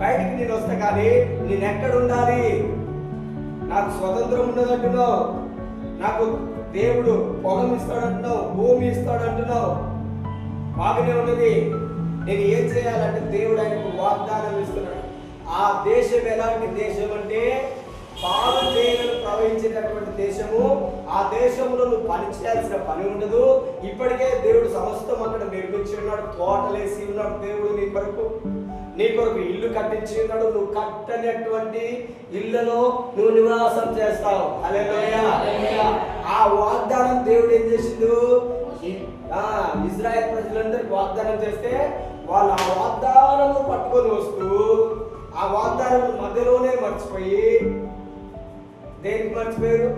బయటికి నేను వస్తా. కానీ నేను ఎక్కడ ఉండాలి? నాకు స్వతంత్రం ఉండదంటున్నావు, నాకు దేవుడు పొగం ఇస్తాడంటున్నావు, భూమి ఇస్తాడంటున్నావు, బాగానే ఉన్నది. నేను ఏం చేయాలంటే దేవుడు ఆయనకు వాగ్దానం ఇస్తున్నాడు. ఆ దేశం ఎలాంటి దేశం అంటే పాలు తేనెలు ప్రవహించేటటువంటి దేశము. ఆ దేశంలో నువ్వు పని చేయాల్సిన పని ఉండదు. ఇప్పటికే దేవుడు సమస్తం అక్కడ నిర్మించి ఉన్నాడు, తోటలేసి ఉన్నాడు. దేవుడు నీ కొరకు ఇల్లు కట్టించి ఉన్నాడు. నువ్వు కట్టనటువంటి ఇళ్లలో నువ్వు నివాసం చేస్తావు. హల్లెలూయా. ఆ వాగ్దానం దేవుడు ఏం చేసిండు? ఇజ్రాయెల్ ప్రజలందరికీ వాగ్దానం చేస్తే వాళ్ళు ఆ వాగ్దానం పట్టుకొని వస్తూ ఆ వాగ్దానం మధ్యలోనే మర్చిపోయి దేనికి మర్చిపోయారు?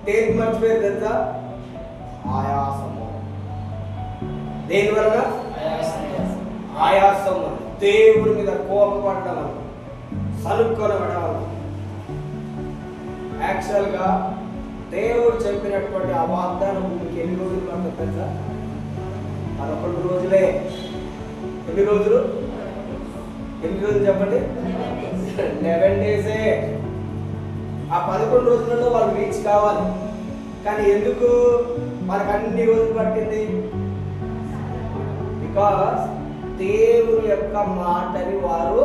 దేనికి మర్చిపోయారు తెలుసా? ఆయాసము. దేని వలన? ఆయాసం. దేవుడి మీద కోపపడడం, సనుక్కొనబడడం. యాక్చువల్గా దేవుడు చెప్పినటువంటి ఆ వాగ్దానం భూమికి ఎన్ని రోజులు పడుతుంది తెలుసా? 11 రోజులే. ఎన్ని రోజులు? ఎన్ని రోజులు చెప్పండి? 11 డేసే. ఆ 11 రోజులలో వాళ్ళు రీచ్ కావాలి. కానీ ఎందుకు మనకు అన్ని రోజులు పట్టింది? బికాస్ దేవుని యొక్క మాటని వారు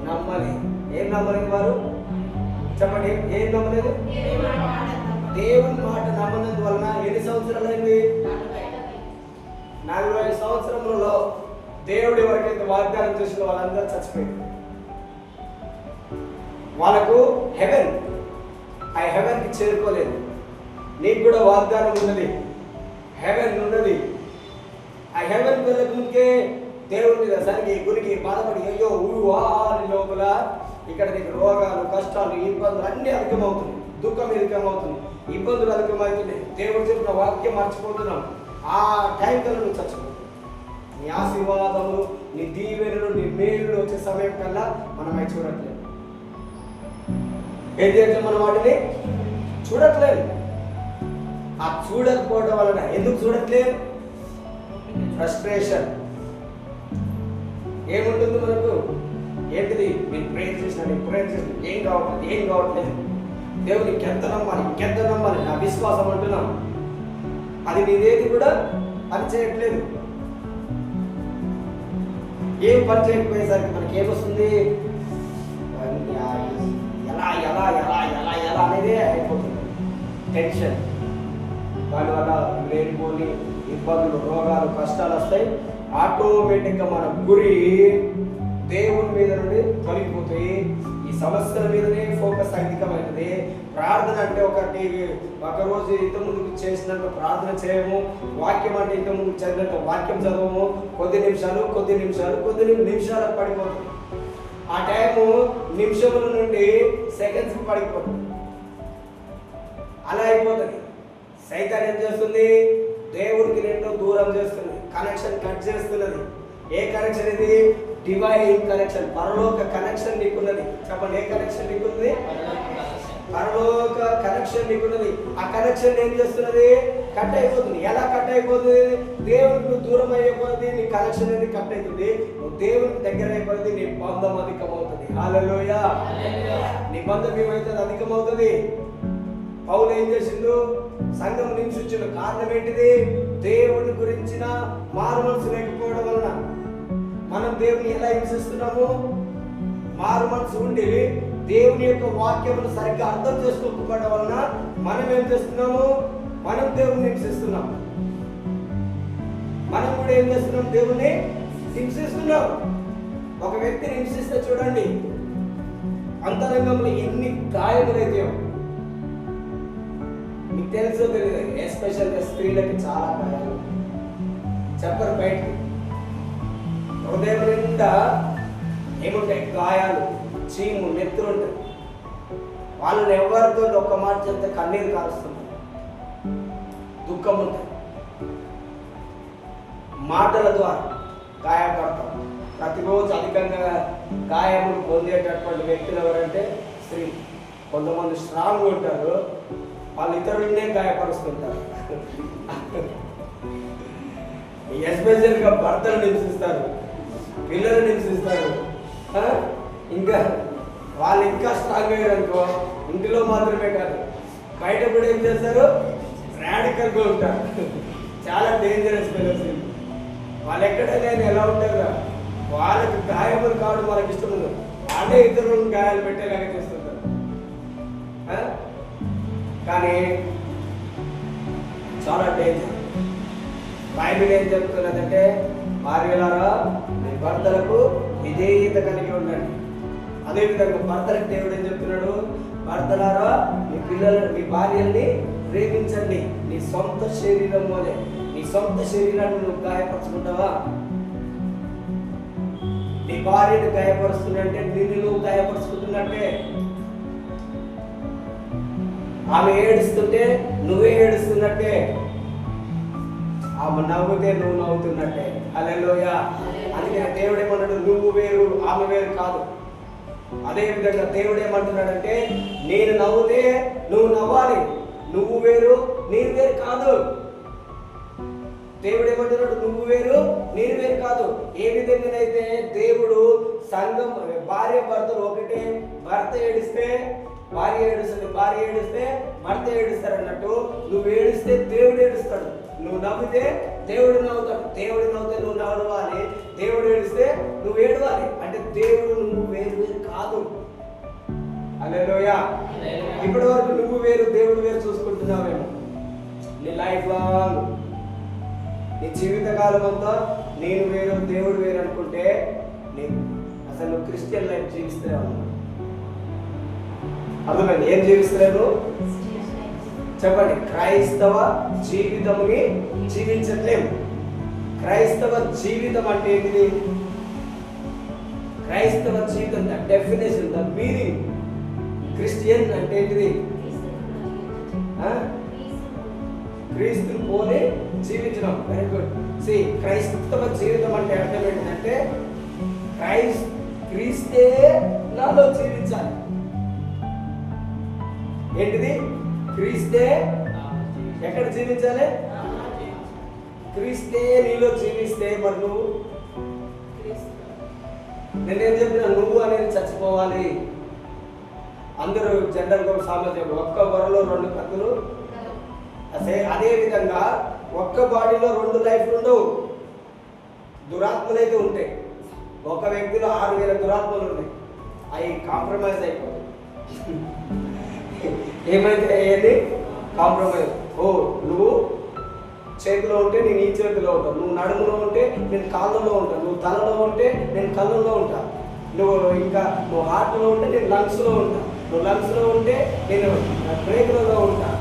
నమ్మలేదు. ఏం నమ్మలేదు వారు? చెప్పండి, ఏం నమ్మలేదు? దేవుని మాట నమ్మనందు వలన ఎన్ని సంవత్సరాలు అయింది? 40 సంవత్సరములలో దేవుడు ఎవరికైతే వాగ్దానం చేసిన వాళ్ళందరూ చచ్చిపోయింది. వాళ్ళకు హెవెన్, ఆ హెవెన్కి చేరుకోలేదు. నీకు కూడా వాగ్దానం ఉన్నది, హెవెన్ ఉన్నది. ఆ హెవెన్కి వెళ్ళక ముందుకే దేవుడి మీద సరికి గురికి బాధపడి అయ్యో ఊని లోపల ఇక్కడ నీకు రోగాలు, కష్టాలు, ఇబ్బందులు అన్నీ అధికమవుతుంది, దుఃఖం అధికమవుతుంది, ఇబ్బందులు అధికమవుతుంది. దేవుడు చెప్పిన వాక్యం మర్చిపోతున్నాం. ఆ టైం కల్లా నువ్వు చచ్చిపోతుంది. నీ ఆశీర్వాదములు, నీ దీవెనలు, నీ మేలులు వచ్చే సమయం కల్లా మనం అవి చూడట్లేదు. ఏదైతే మనం వాటిని చూడట్లేదు. ఆ చూడకపోవడం వలన ఎందుకు చూడట్లేదు? ఫ్రస్ట్రేషన్. ఏముంటుంది మనకు? ఏంటిది? నేను ప్రేయర్ చేసిన ఏం కావట్లేదు. దేవుడు ఇంకెంత నమ్మాలి, నా విశ్వాసం అంటున్నాం. అది నీదేది కూడా పని చేయట్లేదు. ఏం పని చేయకపోయేసరికి మనకి ఏమొస్తుంది? ఎలా అనేదే అయిపోతుంది. టెన్షన్. దానివల్ల లేనిపోని ఇబ్బందులు, రోగాలు, కష్టాలు వస్తాయి. ఆటోమేటిక్గా మన గురి దేవుని మీద నుండి తొలగిపోతాయి. ఈ సమస్యల మీదనే ఫోకస్ అధికమైనది. ప్రార్థన అంటే ఒకరోజు ఇంతకుముందు చేసినంత ప్రార్థన చేయము, వాక్యం అంటే ఇంతకుముందు చదివినంత వాక్యం చదవము, కొద్ది నిమిషాలకు పడిపోతుంది. ఆ టైము నిమిషముల నుండి సెకండ్స్కి పడిపోతుంది. అలా అయిపోతుంది. సైతాన్ ఏం చేస్తుంది? దేవుడికి నిన్ను దూరం చేస్తుంది, కనెక్షన్ కట్ చేస్తున్నది. ఏ కనెక్షన్ ఇది? డివైన్ కనెక్షన్, పరలోక కనెక్షన్ నీకున్నది. చెప్పండి, ఏ కనెక్షన్ నీకున్నది? పరలోక కనెక్షన్ నీకున్నది. ఆ కనెక్షన్ ఏం చేస్తున్నది? కట్ అయిపోతుంది. ఎలా కట్ అయిపోతుంది? దేవుడికి దూరం అయిపోతుంది, నీ కనెక్షన్ అనేది కట్ అవుతుంది. నువ్వు దేవుడికి దగ్గర అయిపోతుంది, నీ బంధం అధికమవుతుంది. హల్లెలూయా. నీ బంధం ఏమవుతుంది? అధికమవుతుంది. పౌలు ఏం చేసిండు? సంఘం హింసించిన కారణం ఏంటిది? దేవుని గురించిన మారు మనసు లేకపోవడం వలన. మనం దేవుని ఎలా హింసిస్తున్నాము? మారు మనసు ఉండి దేవుని యొక్క వాక్యమును సరిగ్గా అర్థం చేసుకోకపోవడం వలన మనం ఏం చేస్తున్నాము? మనం దేవుని హింసిస్తున్నాం. మనం కూడా ఏం చేస్తున్నాం? దేవుని హింసిస్తున్నాం. ఒక వ్యక్తిని హింసిస్తే చూడండి, అంతరంగంలో ఎన్ని గాయములైతే మీకు తెలుసో తెలియదు. ఎస్పెషల్గా స్త్రీలకి చాలా గాయాలు చెప్పరు బయటికి. హృదయం నిండా ఏముంటాయి? గాయాలు, చీము, నెత్తులు ఉంటాయి. వాళ్ళని ఎవరితో ఒక్క మాట చెప్తే కన్నీరు కారుస్తున్నారు, దుఃఖం ఉంటుంది. మాటల ద్వారా గాయపడతాం. ప్రతిరోజు అధికంగా గాయములు పొందేటటువంటి వ్యక్తులు ఎవరంటే స్త్రీ. కొంతమంది స్ట్రాంగ్ ఉంటారు, వాళ్ళు ఇతరులనే గాయపరుస్తుంటారు. ఎస్పెషల్గా భర్తలు హింసిస్తారు, పిల్లలు హింసిస్తారు. ఇంకా వాళ్ళు ఇంకా స్ట్రాంగ్ అయ్యారు అనుకో, ఇంటిలో మాత్రమే కాదు బయట కూడా ఏం చేస్తారు? రాడికల్గా ఉంటారు. చాలా డేంజరస్ ఫెలోస్. వాళ్ళు ఎక్కడైనా ఎలా ఉంటారు? వాళ్ళకి గాయములు కావడం వాళ్ళకి ఇష్టం ఉండదు. వాళ్ళే ఇతరులను గాయాలు పెట్టేలాగా చేస్తుంటారు. కానీ చాలా డేంజర్. బైబిల్ ఏం చెప్తున్నదంటే, భార్యలారా మీ భర్తలకు విధేయత కలిగి ఉండండి. అదేవిధంగా భర్తలకు దేవుడు ఏం చెప్తున్నాడు? భర్తలారా మీ భార్యల్ని ప్రేమించండి, నీ సొంత శరీరం వలె. నీ సొంత శరీరాన్ని నువ్వు గాయపరుచుకుంటావా? నీ భార్యను గాయపరుస్తున్నట్టే నిన్ను నువ్వు గాయపరుచుకుంటున్నట్టే. ఆమె ఏడుస్తుంటే నువ్వే ఏడుస్తున్నట్టే. ఆమె నవ్వుతే నువ్వు నవ్వుతున్నట్టే. హల్లెలూయా. అందుకని దేవుడు ఏమన్నాడు? నువ్వు వేరు, ఆమె వేరు కాదు. అదే విధంగా దేవుడు ఏమంటున్నాడంటే, నేను నవ్వుతే నువ్వు నవ్వాలి, నువ్వు వేరు నేను వేరు కాదు. దేవుడు ఏమంటున్నాడు? నువ్వు వేరు నేను వేరు కాదు. ఏ విధంగానైతే దేవుడు సంఘం భార్య భర్తలు ఒకటే, భర్త ఏడిస్తే భార్య ఏడుస్తుంది, భార్య ఏడిస్తే భర్త ఏడుస్తారు అన్నట్టు, నువ్వు ఏడిస్తే దేవుడు ఏడుస్తాడు, నువ్వు నవ్వితే దేవుడు నవ్వుతాడు. దేవుడు నవ్వుతే నువ్వు నవ్వాలి, దేవుడు ఏడిస్తే నువ్వు ఏడవాలి. అంటే దేవుడు నువ్వు వేరు వేరు కాదు. హల్లెలూయా. ఇప్పటి వరకు నువ్వు వేరు దేవుడు వేరు చూసుకుంటున్నావేమో. నీ లైఫ్ లాంగ్, నీ జీవితకాలం అంతా నేను వేరు దేవుడు వేరు అనుకుంటే నీకు అసలు నువ్వు క్రిస్టియన్ లైఫ్ జీవిస్తున్నావు. అర్థమైంది? ఏం జీవిస్తున్నావు? చెప్పండి. క్రైస్తవ జీవితంని జీవించట్లేము. క్రైస్తవ జీవితం అంటే ఏంటిది? క్రైస్తవ జీవితం the definition, the meaning. Christian అంటే ఏంటిది? క్రీస్తు పోలి జీవించడం. Very good. సి క్రైస్తవ జీవితం అంటే అర్థం ఏంటంటే క్రీస్తే నాలో జీవించాలి. ఏంటిది? క్రీస్తే ఎక్కడ జీవించాలి? క్రీస్తే నీలో జీవిస్తే మరి నువ్వు, నేనేం చెప్పినా నువ్వు అనేది చచ్చిపోవాలి. అందరూ జనరల్గా సామాజిక ఒక్క వరలో 2 కత్తులు. అదే విధంగా ఒక్క బాడీలో 2 లైఫ్లు ఉండవు. దురాత్మలు అయితే ఉంటాయి. ఒక వ్యక్తిలో 6000 దురాత్మలు ఉన్నాయి. అవి కాంప్రమైజ్ అయిపోతాయి. ఏమైతే అయ్యేది? కాంప్రమైజ్. ఓ నువ్వు చేతిలో ఉంటే నేను ఈ చేతిలో ఉంటాను, నువ్వు నడుములో ఉంటే నేను కాళ్ళలో ఉంటాను, నువ్వు తలలో ఉంటే నేను కళ్ళలో ఉంటాను, నువ్వు హార్ట్లో ఉంటే నేను లంగ్స్లో ఉంటాను, నువ్వు లంగ్స్లో ఉంటే నేను బ్రేకులలో ఉంటాను,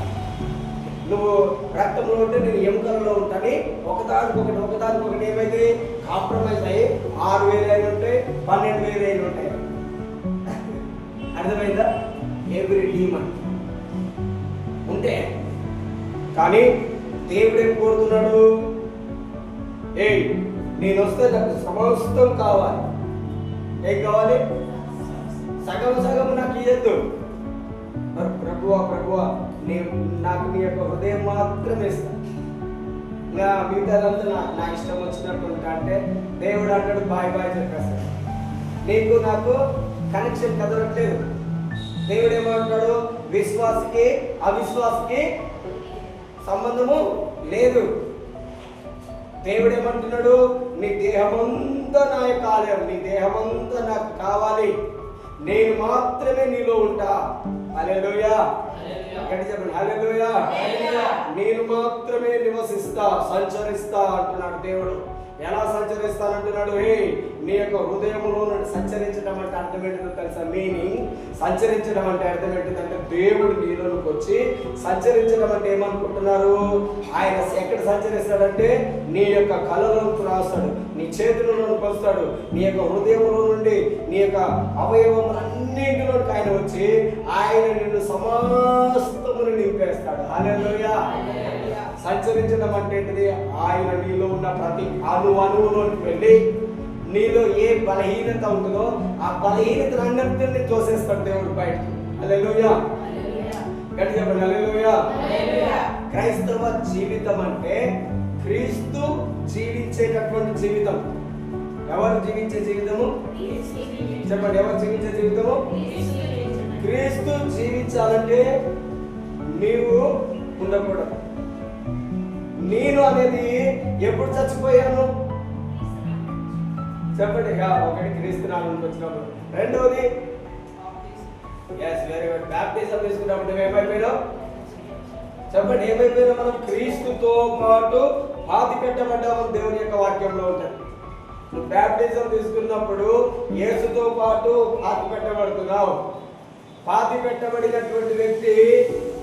నువ్వు రక్తంలో ఉంటే నేను ఎముకలలో ఉంటాను. ఒకదానికొకటి ఏమైతే కాంప్రమైజ్ అయ్యి 6000 అయిన ఉంటాయి, 12,000 అయిన ఉంటాయి. అర్థమైందా? ఎవ్రీ డీమన్ ఉంటే. కానీ దేవుడు ఏం కోరుతున్నాడు? నేను వస్తే నాకు సమస్తం కావాలి. ఏం కావాలి? సగం నాకు ఇయ్యద్దు. ప్రభువా నాకు నీ యొక్క హృదయం మాత్రమే ఇస్తా. ఇంకా మిగతాదంతా నా ఇష్టం వచ్చినట్టు ఉంటా అంటే దేవుడు అంటాడు బాయ్ చెప్పేస్తాడు. నీకు నాకు కనెక్షన్ కదలట్లేదు. దేవుడు ఏమంటాడు? విశ్వాసకి అవిశ్వాసకి సంబంధము లేదు. దేవుడు ఏమంటున్నాడు? నీ దేహమంతా నా యొక్క ఆలయం, నీ దేహమంతా నాకు కావాలి, నేను మాత్రమే నీలో ఉంటా. హల్లెలూయా. గట్టి చెప్పండి. హల్లెలూయా. నేను మాత్రమే నివసిస్తా, సంచరిస్తా అంటున్నాడు దేవుడు. ఎలా సంచరిస్తానంటున్నాడు? నీ యొక్క హృదయంలో సంచరించడం అంటే అర్థం ఏంటో తెలుసా? మీనింగ్ సంచరించడం అంటే అర్థం ఏంటంటే దేవుడు నీలోకి వచ్చి సంచరించడం అంటే ఏమనుకుంటున్నారు? ఆయన ఎక్కడ సంచరిస్తాడంటే నీ యొక్క కళ్ళలోకి రాస్తాడు, నీ చేతులలోకి వస్తాడు, నీ యొక్క హృదయంలో నుండి నీ యొక్క అవయవములన్నింటిలోకి ఆయన వచ్చి ఆయన నిన్ను సమస్తమును నింపేస్తాడు. హల్లెలూయా. సంచరించడం అంటే ఏంటిది? ఆయన నీలో ఉన్న ప్రతి అణువులోకి వెళ్ళి నీలో ఏ బలహీనత ఉంటుందో ఆ బలహీనత అన్నింటినీ తోసేస్తాడు దేవుడు బయటకు. హల్లెలూయా. గట్టి చెప్పండి. హల్లెలూయా. క్రైస్తవ జీవితం అంటే క్రీస్తు జీవించేటటువంటి జీవితం. ఎవరు జీవించే జీవితము? చెప్పండి. ఎవరు జీవించే జీవితము? క్రీస్తు జీవించాలంటే నీవు ఉండకూడదు. నేను అనేది ఎప్పుడు చచ్చిపోయాను? చెప్పండి. ఒకటి క్రీస్తు నామములోకి వచ్చినప్పుడు. రెండవది వెరీ గుడ్, బాప్టిజం తీసుకున్నప్పుడు నువ్వు ఏమైపోయినావు? చెప్పండి. ఏమైపోయినా మనం క్రీస్తుతో పాటు పాతి పెట్టబడ్డామని దేవుని యొక్క వాక్యంలో ఉంటుంది. నువ్వు బాప్టిజం తీసుకున్నప్పుడు యేసుతో పాటు పాతి పెట్టబడుతున్నావు. పాతి పెట్టబడినటువంటి వ్యక్తి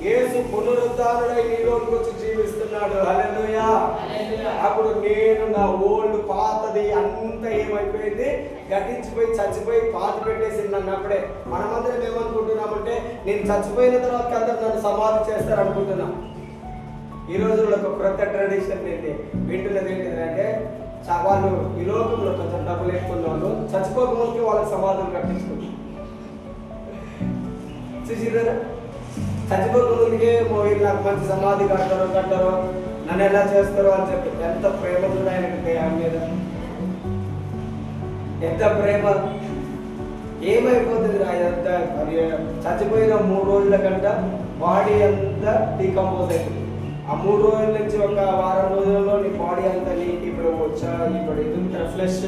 యేసు పునరుద్ధానుడై నీలోకి వచ్చి జీవిస్తున్నాడు. హల్లెలూయా. అప్పుడు నేను నా ఓల్డ్ పాతది అంతా ఏమైపోయింది? గతించిపోయి చచ్చిపోయి పాతి పెట్టేసింది నన్ను. అప్పుడే మనమందరం ఏమనుకుంటున్నామంటే నేను చచ్చిపోయిన తర్వాత అందరూ నన్ను సమాధి చేస్తారు అనుకుంటున్నాం. ఈ రోజుల్లో ఒక క్రొత్త ట్రెడిషన్ ఏంటి వింటున్నది ఏంటంటే వాళ్ళు ఈ లోకంలో కొంచెం డబ్బులు ఎక్కువ వాళ్ళు చచ్చిపోకముందుకే వాళ్ళకి సమాధులు కట్టించుకుంటారు. చూసిరా? చచ్చిపోకముందుకే వీళ్ళు నాకు మంచి సమాధి కట్టారో నన్ను ఎలా చేస్తారో అని చెప్పి ఎంత ప్రేమ ఉంది ఆయనకి దేహం మీద, ఎంత ప్రేమ. ఏమైపోతుంది ఎంత చచ్చిపోయిన 3 రోజుల కంట బాడీ అంతా డీకంపోజ్ అవుతుంది. ఆ 3 రోజుల నుంచి ఒక వారం రోజుల్లో నీ బాడీ అంతా నీకు ఇప్పుడు ఇది ఫ్లెష్,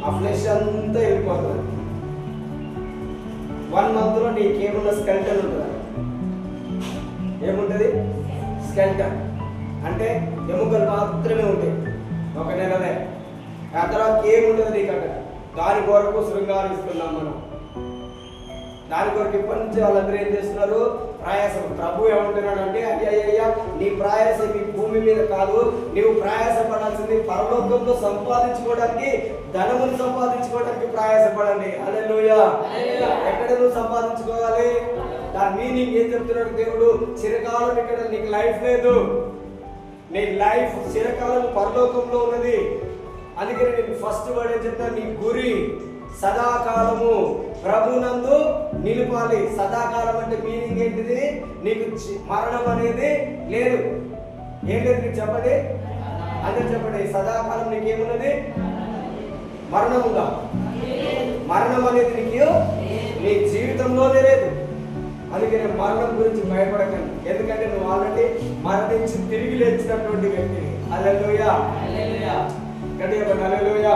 ఆ ఫ్లెష్ అంతా వెళ్ళిపోతుంది. 1 మంత్లో నీకేమున్న స్కెల్టన్ ఉంటుంది. ఏముంటుంది? స్కెల్టన్ అంటే ఎముకలు మాత్రమే ఉంటాయి. 1 నెలలే ఆ తర్వాత ఏముండదు నీకు అక్కడ. దాని కొరకు శృంగారిస్తున్నాం మనం. దాని కొరకు ఇప్పటి నుంచి వాళ్ళందరూ ఏం చేస్తున్నారు? ప్రయాసం. ప్రభు ఏమంటున్నాడు అంటే, అయ్యా నీ ప్రయాసం ఈ భూమి మీద కాదు, నీవు ప్రయాసపడాల్సింది పరలోకంలో సంపాదించుకోవడానికి, ధనమును సంపాదించుకోవడానికి ప్రయాసపడండి. హల్లెలూయా. ఎక్కడ నువ్వు సంపాదించుకోవాలి? దాని మీనింగ్ ఏం చెప్తున్నాడు దేవుడు? చిరకాలం ఇక్కడ నీకు లైఫ్ లేదు, నీ లైఫ్ చిరకాలం పరలోకంలో ఉన్నది. అందుకని నేను ఫస్ట్ వర్డ్ ఏం చెప్తాను? నీ గురి సదాకాలము ప్రభునందు నిలుపాలి. సదాకాలం అంటే మీనింగ్ ఏంటిది? నీకు మరణం అనేది లేదు. ఏం లేదు నీకు చెప్పండి, అందరూ చెప్పండి. సదాకాలం నీకేమున్నది? మరణముగా. మరణం అనేది నీకు నీ జీవితంలోనే లేదు. అందుకని మరణం గురించి భయపడకండి, ఎందుకంటే నువ్వు ఆల్రెడీ మరణించి తిరిగి లేచినటువంటి వ్యక్తిని. హల్లెలూయా. హల్లెలూయా.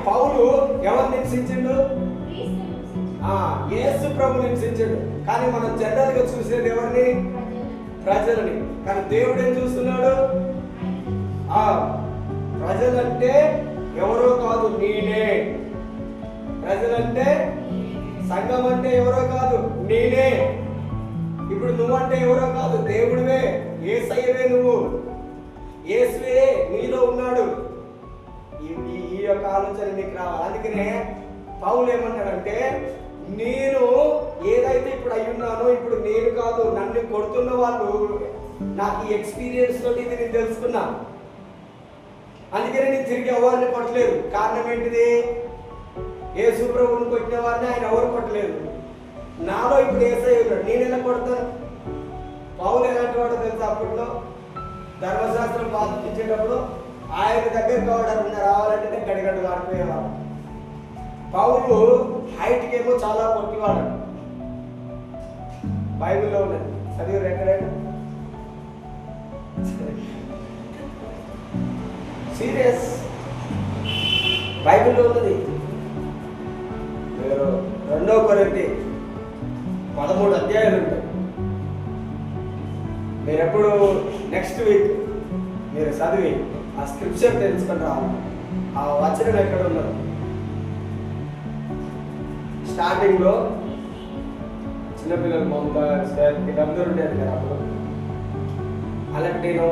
పౌలు ఎవరిని హింసించిండు? యేసు ప్రభు హింసించాడు. కానీ మనం జనరల్ గా చూసేది ఎవరిని? ప్రజలని. కానీ దేవుడు ఏం చూస్తున్నాడు? ప్రజలంటే ఎవరో కాదు, నేనే. ప్రజలంటే సంఘం అంటే ఎవరో కాదు, నేనే. ఇప్పుడు నువ్వంటే ఎవరో కాదు, దేవుడివే, యేసయ్యవే. నువ్వు యేసువే నీలో ఉన్నాడు. ఈ యొక్క ఆలోచన నీకు రావాలి. అందుకనే పౌలు ఏమన్నాడంటే, నేను ఏదైతే ఇప్పుడు అయ్యున్నానో ఇప్పుడు నేను కాదు, నన్ను కొడుతున్న వాళ్ళు. నాకు ఈ ఎక్స్పీరియన్స్ తోటి ఇది నేను తెలుసుకున్నా. అందుకనే నేను తిరిగి ఎవరిని కొట్టలేదు. కారణం ఏంటిది? యేసు ప్రభువుని కొట్టిన వారిని ఆయన ఎవరు కొట్టలేదు. నాలో ఇప్పుడు యేసయ్య ఉన్నాడు, నేను ఎలా కొడతాను? పౌలు ఎలాంటి వాడు తెలుసా? అప్పట్లో ధర్మశాస్త్రం పాటించేటప్పుడు ఆయన దగ్గరికి రావాలంటే గడిగడ్డ వాడిపోయేవాడు. పౌలు హైట్కి ఏమో చాలా పొట్టివాడు. బైబిల్లో ఉన్నది, చదివారు ఎక్కడైనా? సీరియస్, బైబిల్లో ఉన్నది. మీరు 2 కొరింథీ 13 అధ్యాయాలు ఉంటాయి. మీరు ఎప్పుడు నెక్స్ట్ వీక్ మీరు చదివి ఆ స్క్రిప్చర్ తెలుసుకొని రావాలి. ఆ వచనం ఎక్కడ ఉన్నది? స్టార్టింగ్లో చిన్నపిల్లలు మమతా వీళ్ళందరూ ఉండేది కదా. అప్పుడు అలాంటి నేను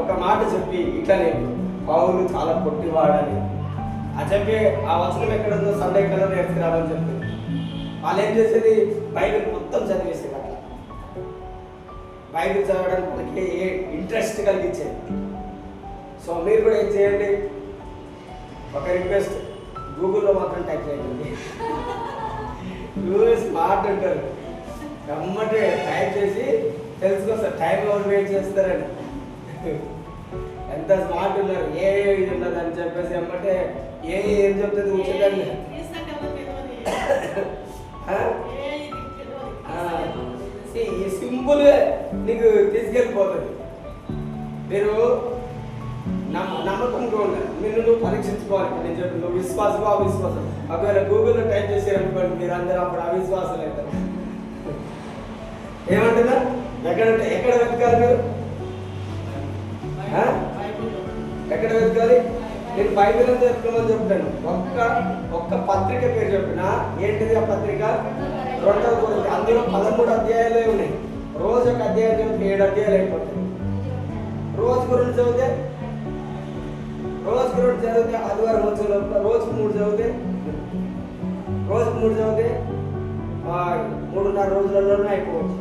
ఒక మాట చెప్పి ఇట్లనే పౌలు చాలా పొట్టివాడని చెప్పి ఆ వచనం ఎక్కడ ఉందో సండే కలర్ నేర్చుకురావని చెప్పి వాళ్ళు ఏం చేసేది? బైబిల్ మొత్తం చదివేసేది. అట్లా బైబిల్ చదవడానికి వాళ్ళకి ఇంట్రెస్ట్ కలిగించేది. సో మీరు కూడా ఏం చేయండి? ఒక రిక్వెస్ట్, గూగుల్లో మాత్రం టైప్ చేయండి. స్మార్ట్ అంటారు, గమ్మటే టైప్ చేసి తెలుసుకొస్తారు. టైం ఎవరు వెయిట్ చేస్తారని ఎంత స్మార్ట్ ఉన్నారు, ఏ ఇది ఉన్నది అని చెప్పేసి ఎమ్మటే ఏం చెప్తుంది కూర్చోదండి. ఈ సింపుల్ నీకు తీసుకెళ్ళిపోతుంది. మీరు నమ్మకంగా ఉండాలి. నువ్వు పరీక్షించుకోవాలి. నేను చెప్పి నువ్వు విశ్వాసమో అవిశ్వాసం. ఒకవేళ గూగుల్లో టైప్ చేసారనుకోండి, మీరు అందరూ అప్పుడు అవిశ్వాసాలు అవుతారు. ఏమంటున్నా? ఎక్కడ వెతకాలి మీరు? ఎక్కడ వెతకాలి? నేను బైబిల్ అంతా వెతుకోమని చెప్తాను. ఒక్క పత్రిక పేరు చెప్పిన. ఏంటిది ఆ పత్రిక? 2 కొరింథీ. అందులో 13 అధ్యాయాలే ఉన్నాయి. రోజు ఒక అధ్యాయం చదివితే 7 అధ్యాయాలు అయిపోతాయి. రోజుకు 2 చదివితే ఆదివారం వచ్చే లోపల రోజుకు 3 చదివితే 3.5 రోజులలోనే అయిపోవచ్చు.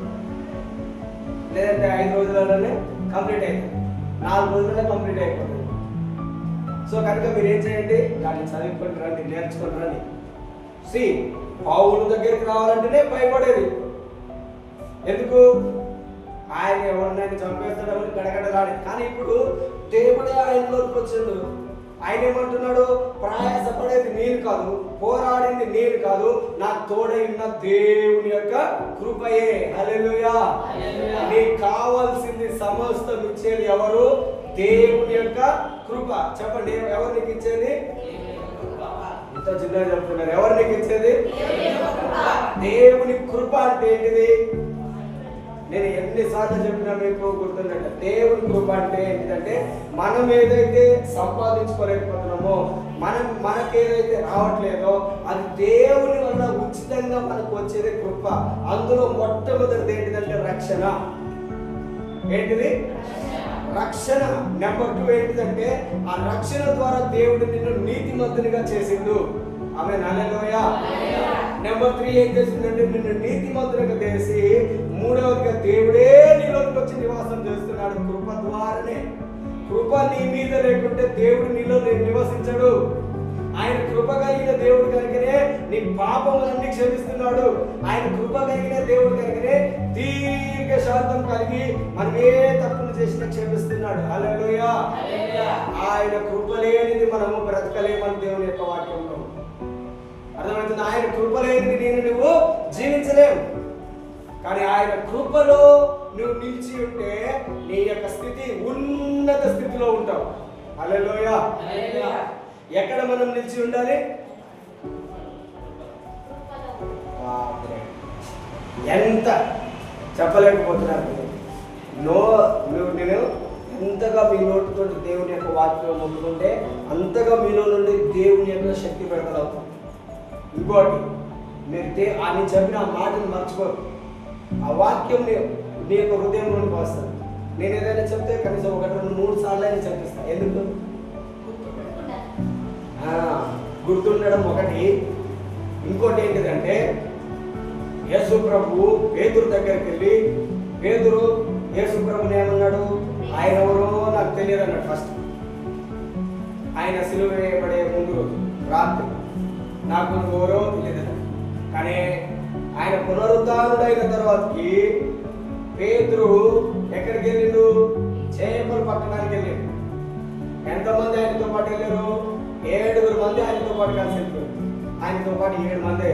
లేదంటే 5 రోజులలోనే కంప్లీట్ అవుతుంది. 4 రోజులనే కంప్లీట్ అయిపోతుంది. సో కనుక మీరు ఏం చేయండి? దాన్ని చదువుకొని రండి, నేర్చుకొని రండి. పౌలు దగ్గరికి రావాలంటేనే భయపడేది. ఎందుకు? ఆయన ఎవరినైనా చంపేస్తాడని గడగడలాడి. కానీ ఇప్పుడు దేవుడే ఆయనలోకి వచ్చాడు. ఆయన ఏమంటున్నాడు? ప్రయాసపడేది నేను కాదు, పోరాడింది నేను కాదు, నాకు తోడై ఉన్న దేవుని యొక్క కృపయే. హల్లెలూయా. నీకు కావాల్సింది సమస్తం ఇచ్చేది ఎవరు? దేవుని యొక్క కృప. చెప్పండి, ఎవరు నీకు ఇచ్చేది? ఇంత చిన్నగా చెప్తున్నారు. ఎవరు నీకు ఇచ్చేది? దేవుని కృప అంటే ఏంటిది? నేను ఎన్నిసార్లు చెప్పినా మీకు గుర్తుందంటే, దేవుని కృప అంటే ఏంటంటే మనం ఏదైతే సంపాదించుకోలేకపోతున్నామో, మనకేదైతే రావట్లేదో అది దేవుని వల్ల ఉచితంగా మనకు వచ్చేది కృప. అందులో మొట్టమొదటిది ఏంటిదంటే రక్షణ. ఏంటిది? రక్షణ. నెంబర్ 2 ఏంటిదంటే ఆ రక్షణ ద్వారా దేవుడు నిన్ను నీతిమంతునిగా చేసిండు. ఆమె హల్లెలూయా. నెంబర్ 3 ఏం చేసిందంటే నిన్ను నీతిమంతునిగా చేసి, మూడవదిగా దేవుడే నీలోకి వచ్చి నివాసం చేస్తున్నాడు కృప ద్వారానే. కృప నీ మీద లేకుంటే దేవుడు నీలో నివసించడు. ఆయన కృప కలిగిన దేవుడు కనుకనే నీ పాపములన్నీ క్షమిస్తున్నాడు. ఆయన కృప కలిగిన దేవుడు కనుకనే దీర్ఘ శాంతం కలిగి మనం ఏ తప్పులు చేసినా క్షమిస్తున్నాడు. హల్లెలూయా. ఆయన కృప లేనిది మనము బ్రతకలేమని దేవుని యొక్క వాక్యంలో అర్థమవుతుంది. ఆయన కృప లేనిది నువ్వు జీవించలేవు. కానీ ఆయన కృపలో నువ్వు నిలిచి ఉంటే నీ యొక్క స్థితి ఉన్నత స్థితిలో ఉంటావు. హల్లెలూయా. ఎక్కడ మనం నిలిచి ఉండాలి? ఎంత చెప్పలేకపోతున్నాను. నేను ఎంతగా మీ నోటితో దేవుని యొక్క వాక్యం మొక్కుకుంటే అంతగా మీలో నుండి దేవుని యొక్క శక్తి పెడతావు. ఇంకోటి, మీరు ఆయన చెప్పిన ఆ మాటను మర్చిపోరు. ఆ వాక్యం నీ యొక్క హృదయంలోనికి వస్తుంది. నేను ఏదైనా చెప్తే కనీసం 1, 2, 3 సార్లు అయినా చెప్పిస్తాను. ఎందుకు? గుర్తుండడం ఒకటి. ఇంకోటి ఏంటిదంటే, యేసు ప్రభు పేతురు దగ్గరికి వెళ్ళి, పేతురు యేసు ప్రభుని ఏమన్నాడు? ఆయన ఎవరో నాకు తెలియదు అన్నాడు. ఫస్ట్ ఆయన సిలువ వేయబడే ముందు రాత్రి నాకు ఎవరో తెలియదు. కానీ ఆయన పునరుద్ధానుడైన తర్వాతకి పేతురు ఎక్కడికి వెళ్ళిండు? చేపలు పట్టడానికి వెళ్ళాడు. ఎంతమంది ఆయనతో పాటు వెళ్ళారు? 7 మంది ఆయనతో పాటు కలిసి వెళ్ళారు. ఆయనతో పాటు 7 మంది.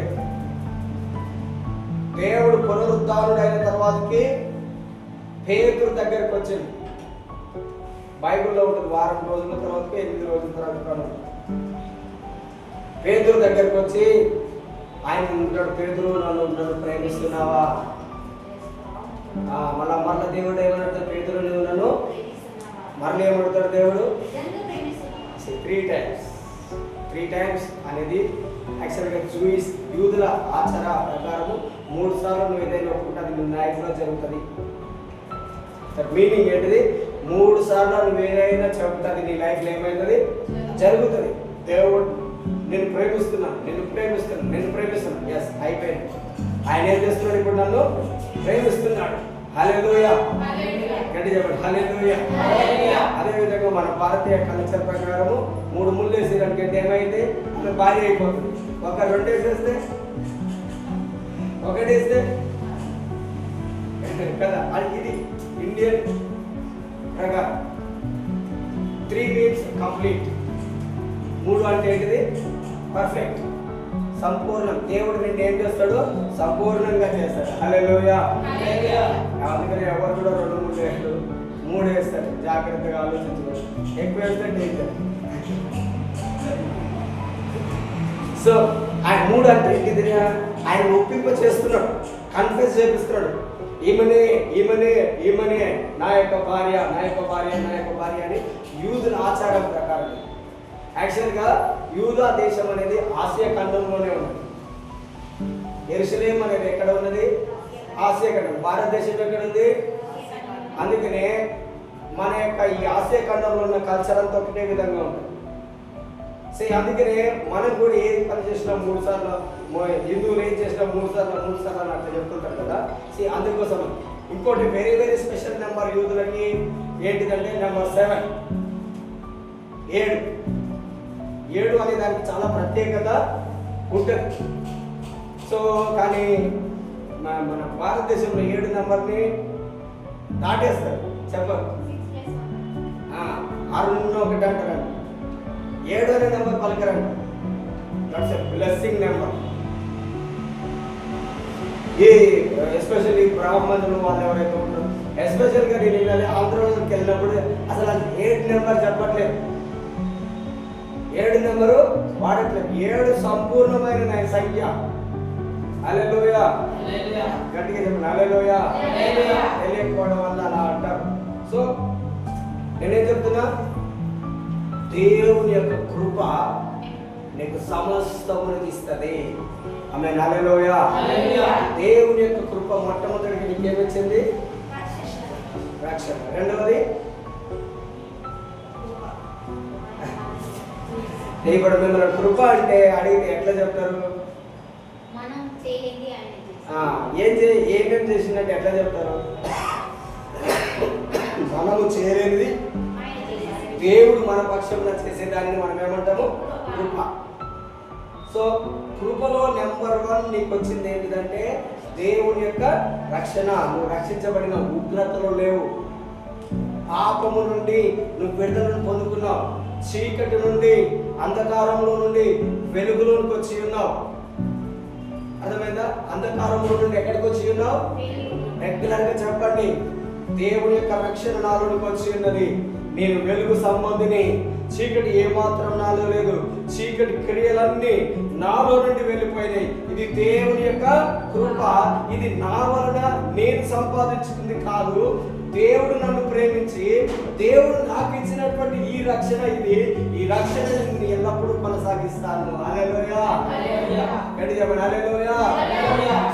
దేవుడు పునరుద్ధానుడైన తర్వాతకి పేతురు దగ్గరకు వచ్చింది. బైబిల్లో ఉంటుంది, వారం రోజుల తర్వాతకి 8 రోజుల తర్వాత పేతురు దగ్గరకు వచ్చి ఆయన ఉంటాడు, పేతురు నన్ను ప్రేమిస్తున్నావా? మళ్ళా దేవుడు ఏమన్నాడు? పేతురు నువ్వు నన్ను మరలా ఏమడుతాడు దేవుడు? 3 టైమ్స్ అనేది యాక్చువల్గా జూయిష్ యూదుల ఆచార ప్రకారము 3 సార్లు నువ్వు ఏదైనా ఒప్పుకుంటే అది నువ్వు లైఫ్లో జరుగుతుంది. మీనింగ్ ఏంటిది? 3 సార్లు నువ్వు ఏదైనా చెప్తే అది నీ లైఫ్లో ఏమైతుంది? జరుగుతుంది. దేవుడు నేను ప్రేమిస్తున్నాను. ఎస్, అయిపోయింది. ఆయన ఏం చేస్తున్నాడు? ఇప్పుడు నన్ను ప్రేమిస్తున్నాడు. హల్లెలూయా. గట్టి చెప్పండి, హల్లెలూయా. అదేవిధంగా మన భారతీయ కల్చర్ ప్రకారము 3 ముళ్ళు వేసేదానికి ఏమైంది? ఆమె భార్య అయిపోతుంది. 2 వేసేస్తే 1 వేస్తే కదా. ఇది ఇండియన్ ప్రకారం 3 మీన్స్ కంప్లీట్. 3 అంటే ఏంటిది? పర్ఫెక్ట్, సంపూర్ణం. దేవుడు నిన్ను ఏం చేస్తాడు? సంపూర్ణంగా చేస్తాడు. హల్లెలూయా. అందుకని ఎవరు కూడా 2, 3 వేస్తాడు, 3 వేస్తాడు. జాగ్రత్తగా ఆలోచించుకోండి. ఎక్కువ వేస్తే డేంజర్. సో ఆయన 3 అంటే ఏంటిది? ఆయన ఒప్పింప చేస్తున్నాడు, కన్ఫ్యూజ్ చేపిస్తున్నాడు. ఈమెనే నా యొక్క భార్య అని యూదుల ఆచారం ప్రకారం. యాక్చువల్గా యూదా దేశం అనేది ఆసియా ఖండంలోనే ఉన్నది. యెరూషలేం అనేది ఎక్కడ ఉన్నది? ఆసియా ఖండం. భారతదేశం ఎక్కడ ఉంది? అందుకనే మన యొక్క ఈ ఆసియా ఖండంలో ఉన్న కల్చర్ అంతా ఒకటే విధంగా ఉంటుంది. సో అందుకనే మనం కూడా ఏది పని చేసినా 3 సార్లు, హిందువులు ఏం చేసినా 3 సార్లు అని అట్లా చెప్తుంటారు కదా. సో అందుకోసం ఇంకోటి వెరీ స్పెషల్ నెంబర్ యూదులకి ఏంటిదంటే నెంబర్ 7. 7 అనే దానికి చాలా ప్రత్యేకత ఉంటుంది. సో కానీ మన భారతదేశంలో 7 నెంబర్ని దాటేస్తారు, చెప్పరు. 6 అంటారండి. 7 అనే నెంబర్ పలకరండి. That's a blessing number. ఈ ఎస్పెషల్లీ బ్రాహ్మణులు వాళ్ళు ఎవరైతే ఉంటారో, ఎస్పెషల్గా నేను ఆంధ్రప్రదేశ్కి వెళ్ళినప్పుడు అసలు 8 నెంబర్ చెప్పట్లేదు, 7 నెంబరు వాడట్లేదు. 7 సంపూర్ణమైన సంఖ్య. హల్లెలూయా. గట్టిగా చెప్పండి హల్లెలూయా. తెలియకపోవడం వల్ల అలా అంటారు. సో నేనేం చెప్తున్నా, దేవుని యొక్క కృప నీకు సమస్తమును ఇస్తుంది. ఆమేన్ హల్లెలూయా. దేవుని యొక్క కృప మొట్టమొదటిగా నీకు ఏమొచ్చింది? రక్షణ. రెండవది ఇప్పుడు మిమ్మల్ని కృప అంటే అడిగితే ఎట్లా చెప్తారు? ఏమేమి చేసిందంటే ఎట్లా చెప్తారు? మనము చేయలేనిది దేవుడు మన పక్షంలో చేసేదాన్ని మనం ఏమంటాము? కృప. సో కృపలో నెంబర్ 1 నీకు వచ్చింది ఏంటిదంటే దేవుని యొక్క రక్షణ. నువ్వు రక్షించబడిన ఉగ్రతలో లేవు. పాపము నుండి నువ్వు విడుదలను పొందుకున్నావు. చీకటి నుండి అంధకారంలో నుండి వెలుగులోనికి వచ్చి ఉన్నావు. అర్థమైందా? అంధకారంలో నుండి ఎక్కడికి వచ్చి ఉన్నావు? రెగ్యులర్ గా చెప్పండి, దేవుని యొక్క రక్షణ నాలోనికి వచ్చి ఉన్నది. నేను వెలుగు సంబంధిని. చీకటి ఏమాత్రం నాలో లేదు. చీకటి క్రియలన్నీ నాలో నుండి వెళ్ళిపోయినాయి. ఇది దేవుని యొక్క కృప. ఇది నా వలన నేను సంపాదించుకుంది కాదు. దేవుడు నన్ను ప్రేమించి దేవుడు నాకు ఇచ్చినటువంటి ఈ రక్షణ. ఇది ఈ రక్షణ నేను ఎల్లప్పుడూ కొనసాగిస్తాను. హల్లెలూయా. గట్టిగా చెప్పండి హల్లెలూయా.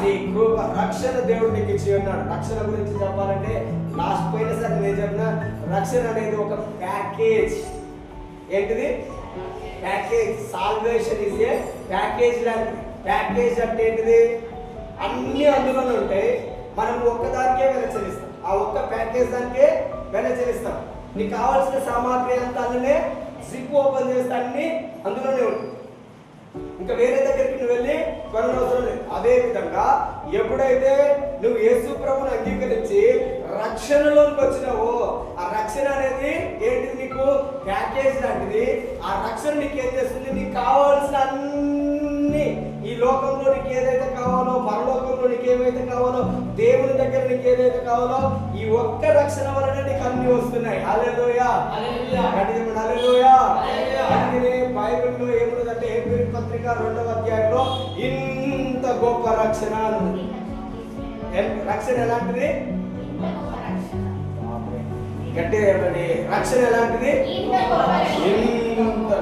ఈ కృప రక్షణ దేవుడు నీకు ఇచ్చి ఉన్నాడు. రక్షణ గురించి చెప్పాలంటే లాస్ట్ పోయినసారి నేను చెప్పిన రక్షణ అనేది ఒక ప్యాకేజ్. ఏంటిది? Package. Salvation is a package లాంటిది. ప్యాకేజ్ అంటే ఏంటిది? అన్ని అందులోనే ఉంటాయి. మనం ఒక్కదానికే వెల చెల్లిస్తాం. ఆ ఒక్క ప్యాకేజ్ దానికే వెల చెల్లిస్తాం. నీకు కావాల్సిన సామాగ్రి అంతా అందులోనే జిప్ ఓపెన్ చేస్తే అన్ని అందులోనే ఉంటుంది. ఇంకా వేరే దగ్గరికి నువ్వు వెళ్ళి కొనవసరం లేదు. అదే విధంగా ఎప్పుడైతే నువ్వు యేసు ప్రభువుని అంగీకరించి రక్షణలోకి వచ్చినావో, ఆ రక్షణ అనేది ఏంటిది? నీకు ప్యాకేజ్ లాంటిది. ఆ రక్షణ నీకు ఏం చేస్తుంది? నీకు కావాల్సిన అన్ని, ఈ లోకంలో నీకు ఏదైతే కావాలో, పరలోకంలో నీకు ఏమైతే కావాలో, దేవుని దగ్గర నీకు ఏదైతే కావాలో, ఈ ఒక్క రక్షణ వలన నీకు అన్ని వస్తున్నాయి. హల్లెలూయా. హల్లెలూయా. అందుకనే బైబిల్లో ఏమున్నదంటే హెబ్రీ పత్రిక 2వ అధ్యాయంలో ఇంత గొప్ప రక్షణ ఉంది. రక్షణ ఎలాంటిది? గట్టిగా చెప్పండి. రక్షణ ఎలాంటిది?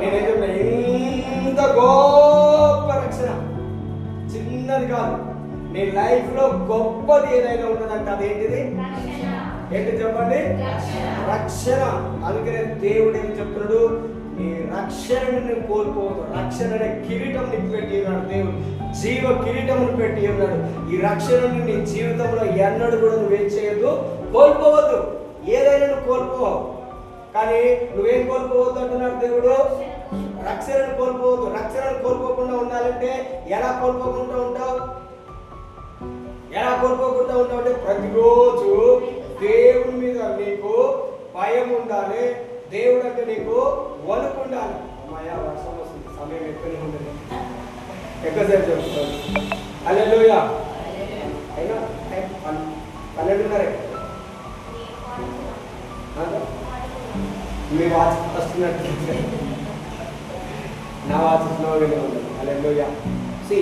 నేనేం చెప్పిన ఇంత గొప్ప రక్షణ. చిన్నది కాదు. నీ లైఫ్ లో గొప్పది ఏదైనా ఉన్నదంటే అదేంటిది? ఏంటి చెప్పండి? రక్షణ. అందుకనే దేవుడు ఏం చెప్తున్నాడు? నీ రక్షణను కోల్పోవద్దు. రక్షణ అనే కిరీటం నీకు పెట్టి ఉన్నాడు దేవుడు. జీవ కిరీటమును పెట్టి ఉన్నాడు. ఈ రక్షణను నీ జీవితంలో ఎన్నడూ కూడా నువ్వేం చేయొద్దు, కోల్పోవద్దు. ఏదైనా నువ్వు కోల్పోవు, కానీ నువ్వేం కోల్పోవద్దు అంటున్నాడు దేవుడు? రక్షణను కోల్పోవద్దు. రక్షణను కోల్పోకుండా ఉండాలంటే ఎలా కోల్పోకుండా ఉంటావు? ఎలా కోల్పోకుండా ఉంటావు అంటే ప్రతిరోజు దేవుని మీద నీకు భయం ఉండాలి. దేవుడు అంటే నీకు వణుకు ఉండాలి. అమ్మాయా వర్షం వస్తుంది, సమయం ఎక్కువనే ఉంటుంది, ఎక్కువసేపు చెప్తాను. హల్లెలూయా. అయినా 12:30 మీ వాచ్ వస్తున్నట్టు నా వాచ్ స్లోగా ఉంది. హల్లెలూయా. సి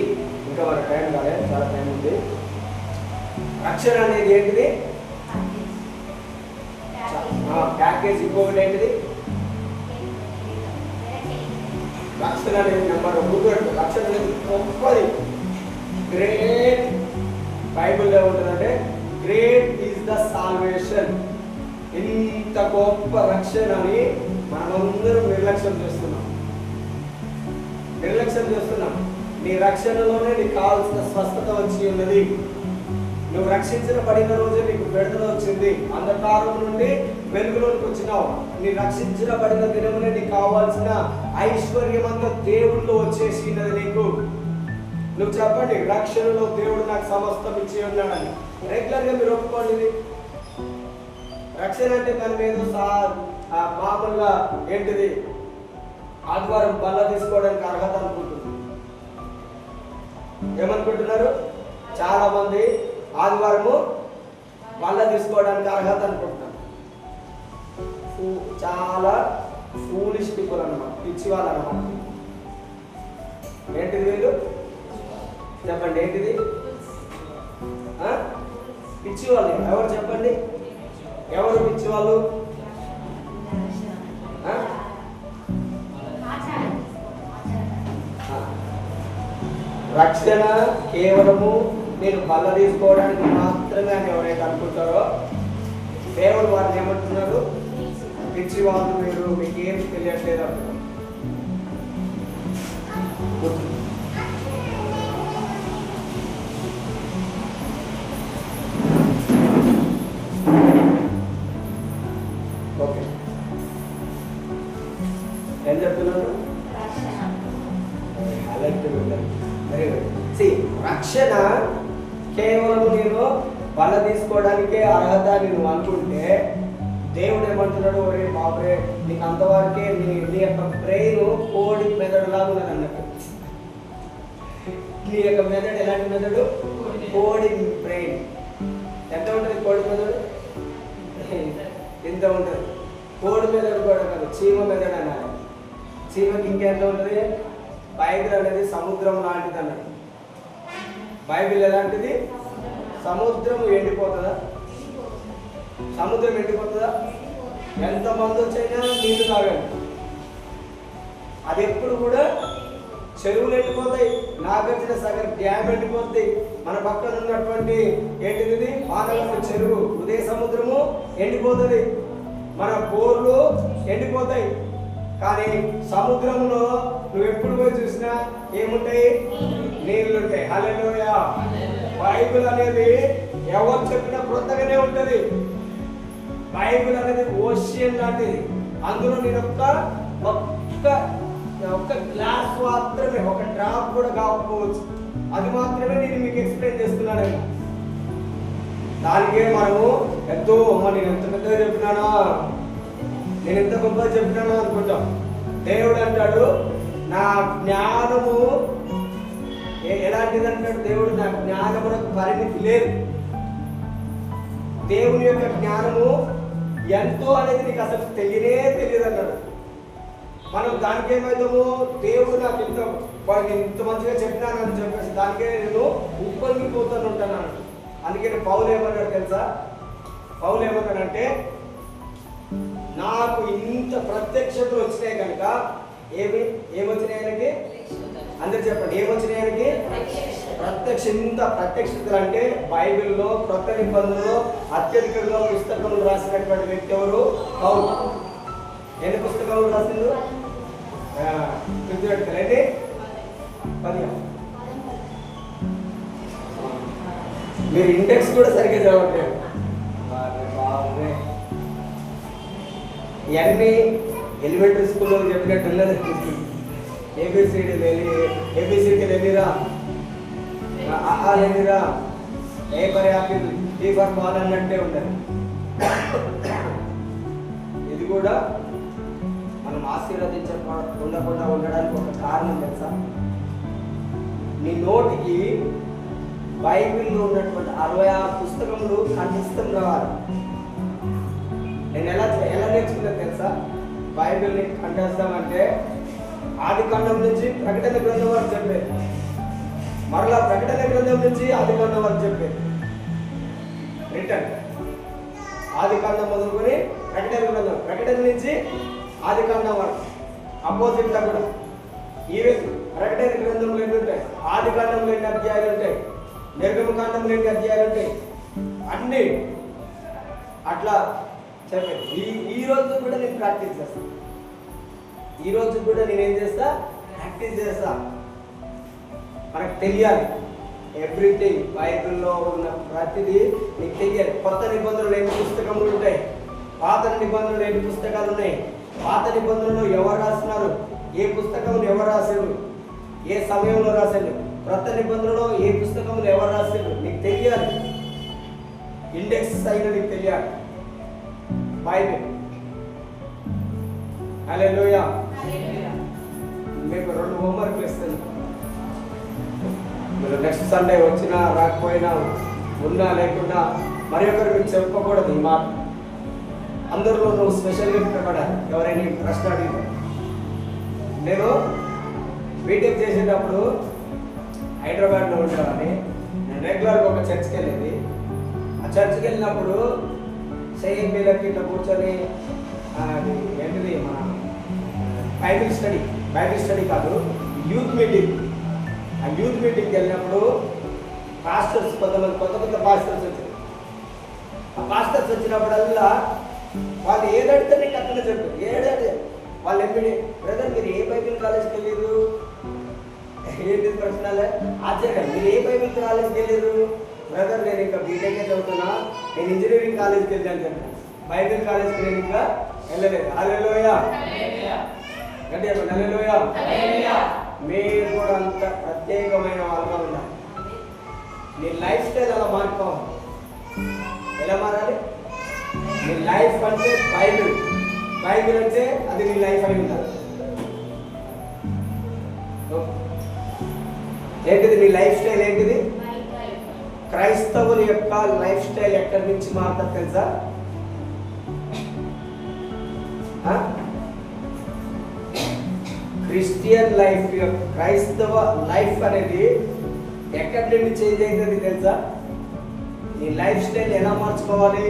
ఇంకా మన టైం కాలేదు, చాలా టైం ఉంది. రక్షణ అనేది ఏంటిది? ప్యాకేజ్. ఇంకొకటి ఏంటిది? రక్షణ అనేది నెంబర్ 1. రక్షణ అనేది గొప్పది, గ్రేట్. బైబిల్లో ఉంటుందంటే గ్రేట్ ఈజ్ ద సాల్వేషన్. ఇంత గొప్ప రక్షణని మనమందరం నిర్లక్ష్యం చేస్తున్నాం. నీ రక్షణలోనే నీకు కావాల్సిన స్వస్థత వచ్చి ఉన్నది. నువ్వు రక్షించబడిన రోజే నీకు విడుదల వచ్చింది. అంధకారం నుండి వెలుగులోకి వచ్చినావు. నీ రక్షించబడిన దినమునే నీకు కావాల్సిన ఐశ్వర్యం అంతా దేవుళ్ళు వచ్చేసినది నీకు. నువ్వు చెప్పండి, రక్షణలో దేవుడు నాకు సమస్తం ఇచ్చి ఉన్నాడని. రెగ్యులర్గా మీరు ఒప్పుకోండి. ఇది రక్షణ అంటే దాని మీద మామూలుగా ఏంటిది? ఆదివారం బల్ల తీసుకోవడానికి అర్హత అనుకుంటుంది. ఏమనుకుంటున్నారు? చాలా మంది ఆదివారము బల్ల తీసుకోవడానికి అర్హత అనుకుంటున్నారు. చాలా ఫూలిష్ పీపుల్ అన్నమాట, పిచ్చి వాళ్ళు అన్నమాట. ఏంటిది? వీళ్ళు చెప్పండి ఏంటిది? పిచ్చి వాళ్ళు ఎవరు చెప్పండి? ఎవరు పిచ్చి వాళ్ళు? రక్షణ కేవలము నేను బల్ల తీసుకోవడానికి మాత్రమే అని ఎవరైతే అనుకుంటారో దేవుడు వారిని ఏమంటున్నారు? పిచ్చి వాళ్ళు, మీరు మీకేమి తెలియట్లేదు అంటున్నారు. ఓకే, ఏం చెప్తున్నాను? రక్షణ కేవలం నేను బల తీసుకోవడానికే అర్హత నువ్వు అనుకుంటే దేవుడు ఏమంటున్నాడు? ఒరే బాబే, నీకు అంతవరకే నీ యొక్క బ్రెయిన్ కోడి మెదడులాగా ఉన్నది అన్నట్టు. నీ యొక్క మెదడు ఎలాంటి మెదడు? కోడి బ్రెయిన్. ఎంత ఉంటుంది కోడి మెదడు? ఎంత ఉంటుంది? కోడి మెదడు కూడా కాదు, చీమ మెదడు అన్నారు. చీమకి ఇంకెంత ఉంటుంది? బైబిల్ అనేది సముద్రం లాంటిది అన్నది. బైబిల్ ఎలాంటిది? సముద్రం ఎండిపోతుందా? సముద్రం ఎండిపోతుందా? ఎంతమంది వచ్చైనా నీళ్ళు తాగండి, అది ఎప్పుడు కూడా చెరువులు ఎండిపోతాయి, నాగార్జున సాగర్ డ్యామ్ ఎండిపోతాయి, మన పక్కన ఉన్నటువంటి ఏంటిది మానవ చెరువు ఉదయ సముద్రము ఎండిపోతుంది, మన బోర్లు ఎండిపోతాయి. కానీ సముద్రంలో నువ్వు ఎప్పుడు పోయి చూసినా ఏముంటాయి? నీళ్ళు ఉంటాయి. హల్లెలూయా. బైబిల్ అనేది ఎవరు చెప్పినా కొత్తగానే ఉంటుంది. బైబిల్ అనేది ఓషియన్ లాంటిది. అందులో నేను ఒక్క గ్లాస్ మాత్రమే, ఒక డ్రాప్ కూడా కాకపోవచ్చు, అది మాత్రమే నేను మీకు ఎక్స్ప్లెయిన్ చేస్తున్నాను. దానికే మనము ఎంతో నేను ఎంత పెద్దగా చెప్పినానా, నేను ఎంత గొప్పగా చెప్పినానో అనుకుంటాం. దేవుడు అంటాడు నా జ్ఞానము ఎలాంటిది అంటాడు దేవుడు? నా జ్ఞానమునకు పరిమితి లేదు. దేవుని యొక్క జ్ఞానము ఎంతో అనేది నీకు అసలు తెలియదు అన్నాడు. మనం దానికి ఏమైతాము? దేవుడు నాకు ఇంత మంచిగా చెప్పినాను అని చెప్పేసి దానికే నేను ఉప్పొంగిపోతాను ఉంటాను. అందుకే పౌలు ఏమన్నాడు తెలుసా? పౌలు ఏమన్నాడంటే నాకు ఇంత ప్రత్యక్షతలు వచ్చినాయి కనుక ఏమొచ్చినాయి ఆయనకి? అందరు చెప్పండి, ఏమొచ్చినాయి ఆయనకి? ఇంత ప్రత్యక్షతలు అంటే బైబిల్లో కొత్త నిబంధనలో అత్యధికంగా పుస్తకములు రాసినటువంటి వ్యక్తి ఎవరు? పౌలు. ఎన్ని పుస్తకాలు రాసిండు? 10. మీరు ఇండెక్స్ కూడా సరిగ్గా చదవట్లేదు. ఇవన్నీ ఎలిమెంటరీ స్కూల్లో చెప్పినట్టు ఉన్నది. ఏబిసిడీలు వెళ్ళిరా, వెళ్ళిరా, A for apple, B for ball అన్నట్టే ఉండదు. ఇది కూడా మనం ఆశీర్వదించకుండా ఉండడానికి ఒక కారణం తెలుసా? నీ నోటికి బైబిల్లో ఉన్నటువంటి 66 పుస్తకములు కంఠస్థం రావాలి. నేను ఎలా నేర్చుకున్నాను తెలుసా? బైబిల్ని కంఠస్థం ఆది కాండం నుంచి ప్రకటన గ్రంథం వరకు చెప్పేది, మరలా ప్రకటన గ్రంథం నుంచి ఆది కాండం వరకు చెప్పేది. రిటర్న్ ఆది కాండం మొదలుకొని ప్రకటన గ్రంథం, ప్రకటన నుంచి ఆది కాండం వరకు అపోజిట్ కూడా. ఈవెన్ ప్రకటన గ్రంథంలో ఎన్ని ఉంటాయి? ఆది కాండంలో ఎన్ని అధ్యాయాలు ఉంటాయి? నిర్గమ కాండంలో ఎన్ని అధ్యాయాలు ఉంటాయి? అన్ని అట్లా చెప్పండి. ఈ రోజు కూడా నేను ప్రాక్టీస్ చేస్తాను. ఈ రోజు కూడా నేనేం చేస్తా? ప్రాక్టీస్ చేస్తా. మనకు తెలియాలి ఎవ్రీథింగ్. బైబిల్లో ఉన్న ప్రతిదీ నీకు తెలియాలి. కొత్త నిబంధనలు ఎన్ని పుస్తకములు ఉంటాయి? పాత నిబంధనలు ఎన్ని పుస్తకాలు ఉన్నాయి? పాత నిబంధనలు ఎవరు రాసినారు? ఏ పుస్తకములు ఎవరు రాశారు? ఏ సమయంలో రాశారు? కొత్త నిబంధనలో ఏ పుస్తకములు ఎవరు రాశారు? నీకు తెలియాలి. ఇండెక్స్ అయినా నీకు తెలియాలి. బైబిల్. హల్లెలూయా. మీకు 2 హోంవర్క్లు ఇస్తాను. మీరు నెక్స్ట్ సండే వచ్చినా రాకపోయినా, ఉన్నా లేకున్నా మరి ఒకరు మీకు చెప్పకూడదు ఈ మాట. అందరిలో నువ్వు స్పెషల్గా పెట్టబడాలి. ఎవరైనా ప్రశ్న అడిగితే, నేను బీటెక్ చేసేటప్పుడు హైదరాబాద్లో ఉండేవాడిని. నేను రెగ్యులర్గా ఒక చర్చ్కి వెళ్ళేది. ఆ చర్చ్కి వెళ్ళినప్పుడు సేఎంబీలకి ఇట్లా కూర్చొని అది ఏంటిది మన బైబిల్ స్టడీ కాదు, యూత్ మీటింగ్. ఆ యూత్ మీటింగ్కి వెళ్ళినప్పుడు పాస్టర్స్ కొత్త పాస్టర్స్ వచ్చారు. ఆ పాస్టర్స్ వచ్చినప్పుడల్లా వాళ్ళు ఏదడితే నీకు అట్లా చెప్పారు. ఏడాది వాళ్ళు ఎంపీ బ్రదర్ మీరు ఏ బైబిల్ కాలేజ్కి వెళ్ళారు, ఏంటి ప్రశ్నలే ఆశ్చర్యం. మీరు ఏ బైబిల్ కాలేజ్కి వెళ్ళారు బ్రదర్? నేను ఇంకా బీటెక్కే చదువుతున్నా, నేను ఇంజనీరింగ్ కాలేజ్కి వెళ్ళాను చెప్పాను. బైబిల్ కాలేజ్కి నేను ఇంకా వెళ్ళలేదు. హల్లెలూయా, గట్టిగా చెప్పండి హల్లెలూయా. మీరు కూడా అంత ప్రత్యేకమైన వాళ్ళగా ఉండాలి. నీ లైఫ్ స్టైల్ అలా మారుకోవాలి. ఎలా మారాలి? నీ లైఫ్ అంటే బైబిల్ అంటే అది నీ లైఫ్ అయి ఉండాలి. ఏంటిది నీ లైఫ్ స్టైల్? ఏంటిది? క్రైస్తవుల యొక్క లైఫ్ స్టైల్ ఎక్కడి నుంచి మారుతుంది తెలుసా? క్రిస్టియన్ లైఫ్, క్రైస్తవ లైఫ్ అనేది ఎక్కడి నుండి చేంజ్ అవుతుంది తెలుసా? నీ లైఫ్ స్టైల్ ఎలా మార్చుకోవాలి?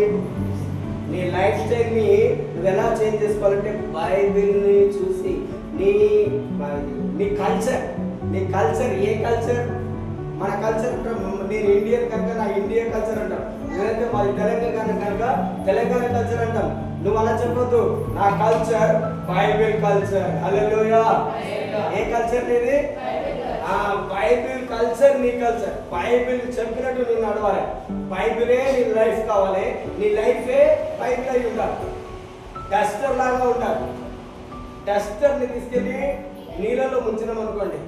నీ లైఫ్ స్టైల్ని నువ్వు ఎలా చేంజ్ చేసుకోవాలంటే బైబిల్ని చూసి నీ కల్చర్ ఏ కల్చర్? మన కల్చర్ నేను ఇండియన్ కనుక నా ఇండియన్ కల్చర్ అంటాం, లేదంటే మాది తెలంగాణ కనుక తెలంగాణ కల్చర్ అంటాం. నువ్వు అలా చెప్పొద్దు. నా కల్చర్ బైబిల్ కల్చర్. హల్లెలూయా. ఏ కల్చర్ నీది? బైబిల్ కల్చర్ నీ కల్చర్. బైబిల్ చెప్పినట్టు నువ్వు నడవాలి. బైబిలే నీ లైఫ్ కావాలి. నీ లైఫే బైబిల్ అయి ఉండాలి. డస్టర్ లాగా ఉండాలి. డస్టర్ని తీసుకెళ్ళి నీళ్ళలో ముంచినాం అనుకోండి,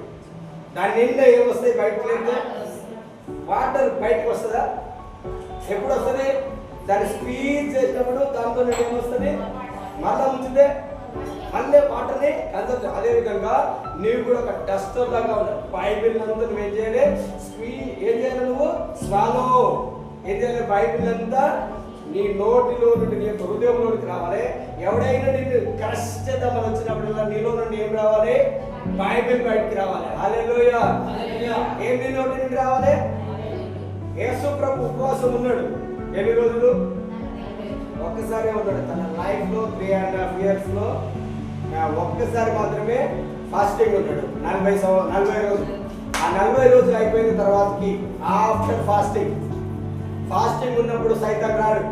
దాని నిండా ఏమొస్తాయి? బయటకు లేదు వాటర్ బయటకు వస్తుందా? ఎప్పుడు వస్తుంది? దాన్ని స్క్వీజ్ చేసినప్పుడు దాంతో ఏమొస్తుంది? మళ్ళా ముంచితే మళ్ళీ వాటర్ని కన్సల్ట్. అదేవిధంగా నీవు కూడా ఒక డస్టర్ లాగా ఉండాలి. బైబిల్ అంతా నువ్వు ఏం చేయాలి? ఏం చేయాలి? నువ్వు స్వాలో ఏం చేయాలి? బైబిల్ అంతా నీ నోటిలో నుండి, నీ యొక్క హృదయంలోనికి రావాలి. ఎవడైనా నిన్ను క్రష్ చేద్దామని వచ్చినప్పుడల్లా నీలో నుండి ఏం రావాలి? బైబిల్ బయటికి రావాలి. హల్లెలూయా. ఏం నీ నోటి నుండి రావాలి? యేసు ప్రభు ఉపవాసం ఉన్నాడు ఎన్ని రోజులు? ఒక్కసారి ఉన్నాడు తన లైఫ్ లో. 3.5 years లో ఒక్కసారి మాత్రమే ఫాస్టింగ్ ఉన్నాడు. 40 రోజులు. ఆ 40 రోజులు అయిపోయిన తర్వాతకి ఆఫ్టర్ ఫాస్టింగ్ ఉన్నప్పుడు సైతాన్ రాడు.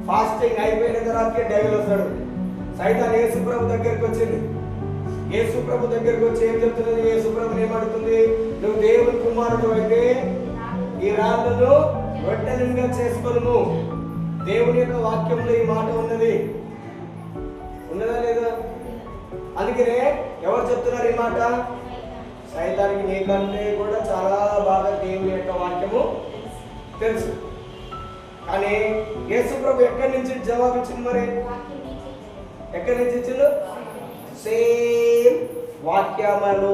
ఫాస్టింగ్ అయిపోయిన తర్వాతకి డెవిల్ వస్తాడు. సైతాన్ యేసు ప్రభు దగ్గరికి వచ్చింది. యేసు ప్రభు దగ్గరికి వచ్చి ఏం చెప్తున్నది? యేసు ప్రభు ఏమడుతుంది? నువ్వు దేవుని కుమారుడు అయితే ఈ రాళ్ళను రొట్టెలుగా చేసుకోను. దేవుని యొక్క వాక్యంలో ఈ మాట ఉన్నదా లేదా? అందుకనే ఎవరు చెప్తున్నారు ఈ మాట? సైతానికి నీకంటే కూడా చాలా బాగా దేవుని యొక్క వాక్యము తెలుసు. కానీ యేసు ప్రభు ఎక్కడి నుంచి జవాబు ఇచ్చింది? మరి ఎక్కడి నుంచి ఇచ్చిండు? సేమ్ వాక్యంలో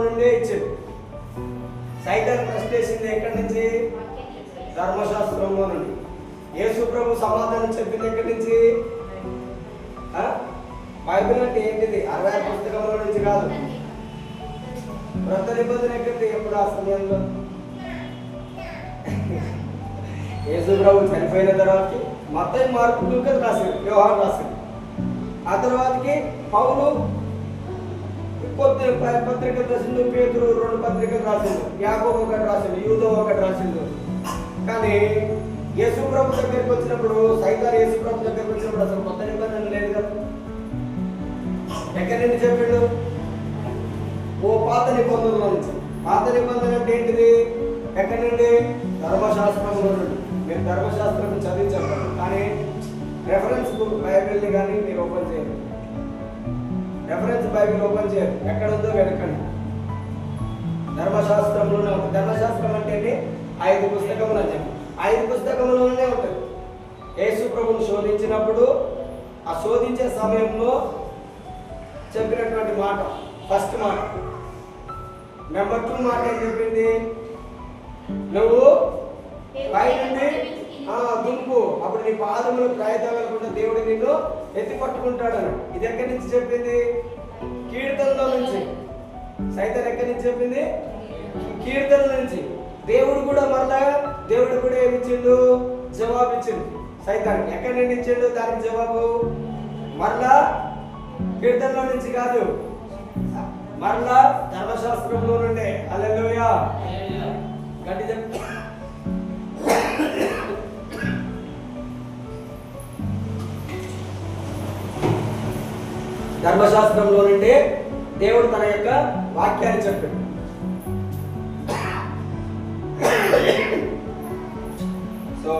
నుండే ఇచ్చిండు. సైతాన్ ప్రశ్నించింది ఎక్కడి నుంచి? ధర్మశాస్త్రంలో నుండి. యేసు ప్రభు సమాధానం చెప్పింది ఎక్కడి నుంచి? బైబిల్ అంటే ఏంటిది? 66 పుస్తకంలో నుంచి కాదు. క్రొత్త నిబంధన ఎక్కడిది? ఎప్పుడు ఆ సమయంలో యేసు ప్రభు చనిపోయిన తర్వాతకి మత్తయి, మార్కు, లూకా రాసింది, యోహాను రాసింది. ఆ తర్వాతకి పౌలు పత్రికలు రాసిండు, పేతురు 2 పత్రికలు రాసిండు, యాకోబు 1 రాసిండు, యూదా 1 రాసిండు. కానీ యేసు ప్రభు దగ్గరికి వచ్చినప్పుడు, సైతాన్ యేసు ప్రభు దగ్గరికి వచ్చినప్పుడు అసలు కొత్త నిబంధన లేదు కదా. ఎక్కడి నుండి చెప్పిండు? పాత నిబంధనలో నుంచి. పాత నిబంధన అంటే ఏంటిది? ఎక్కడి నుండి? ధర్మశాస్త్రంలో నుండి. మీరు ధర్మశాస్త్రం చదివించారు, కానీ రెఫరెన్స్ బుక్ బైబిల్ని కానీ మీరు ఓపెన్ చేయరు. రెఫరెన్స్ బైబిల్ ఓపెన్ చేయరు. ఎక్కడ ఉందో వెనకండి. ధర్మశాస్త్రంలోనే ఉంటుంది. ధర్మశాస్త్రం అంటే 5 పుస్తకములు అని చెప్పి 5 పుస్తకములలోనే ఉంటుంది. యేసు ప్రభువును శోధించినప్పుడు ఆ శోధించే సమయంలో చెప్పినటువంటి మాట, ఫస్ట్ మాట. నెంబర్ 2 మాట ఏం చెప్పింది? నువ్వు పై నుండి దుంపు, అప్పుడు నీ పాదములు ప్రయత్నాలనుకుంటే దేవుడు నిన్ను ఎత్తి పట్టుకుంటాడని. ఇది ఎక్కడి నుంచి చెప్పింది? కీర్తనలో నుంచి. సైతాన్ ఎక్కడి నుంచి చెప్పింది? కీర్తనల నుంచి. దేవుడు కూడా మరలా దేవుడు కూడా ఏమిచ్చిండు? జవాబు ఇచ్చిండు సైతానికి. ఎక్కడి నుండి ఇచ్చిండు దానికి జవాబు? మరలా కీర్తనలో నుంచి కాదు, మరలా ధర్మశాస్త్రంలో నుండే. హల్లెలూయా. గట్టి చెప్పు. ధర్మశాస్త్రంలో నుండి దేవుడు తన యొక్క వాక్యాన్ని చెప్పాడు. సో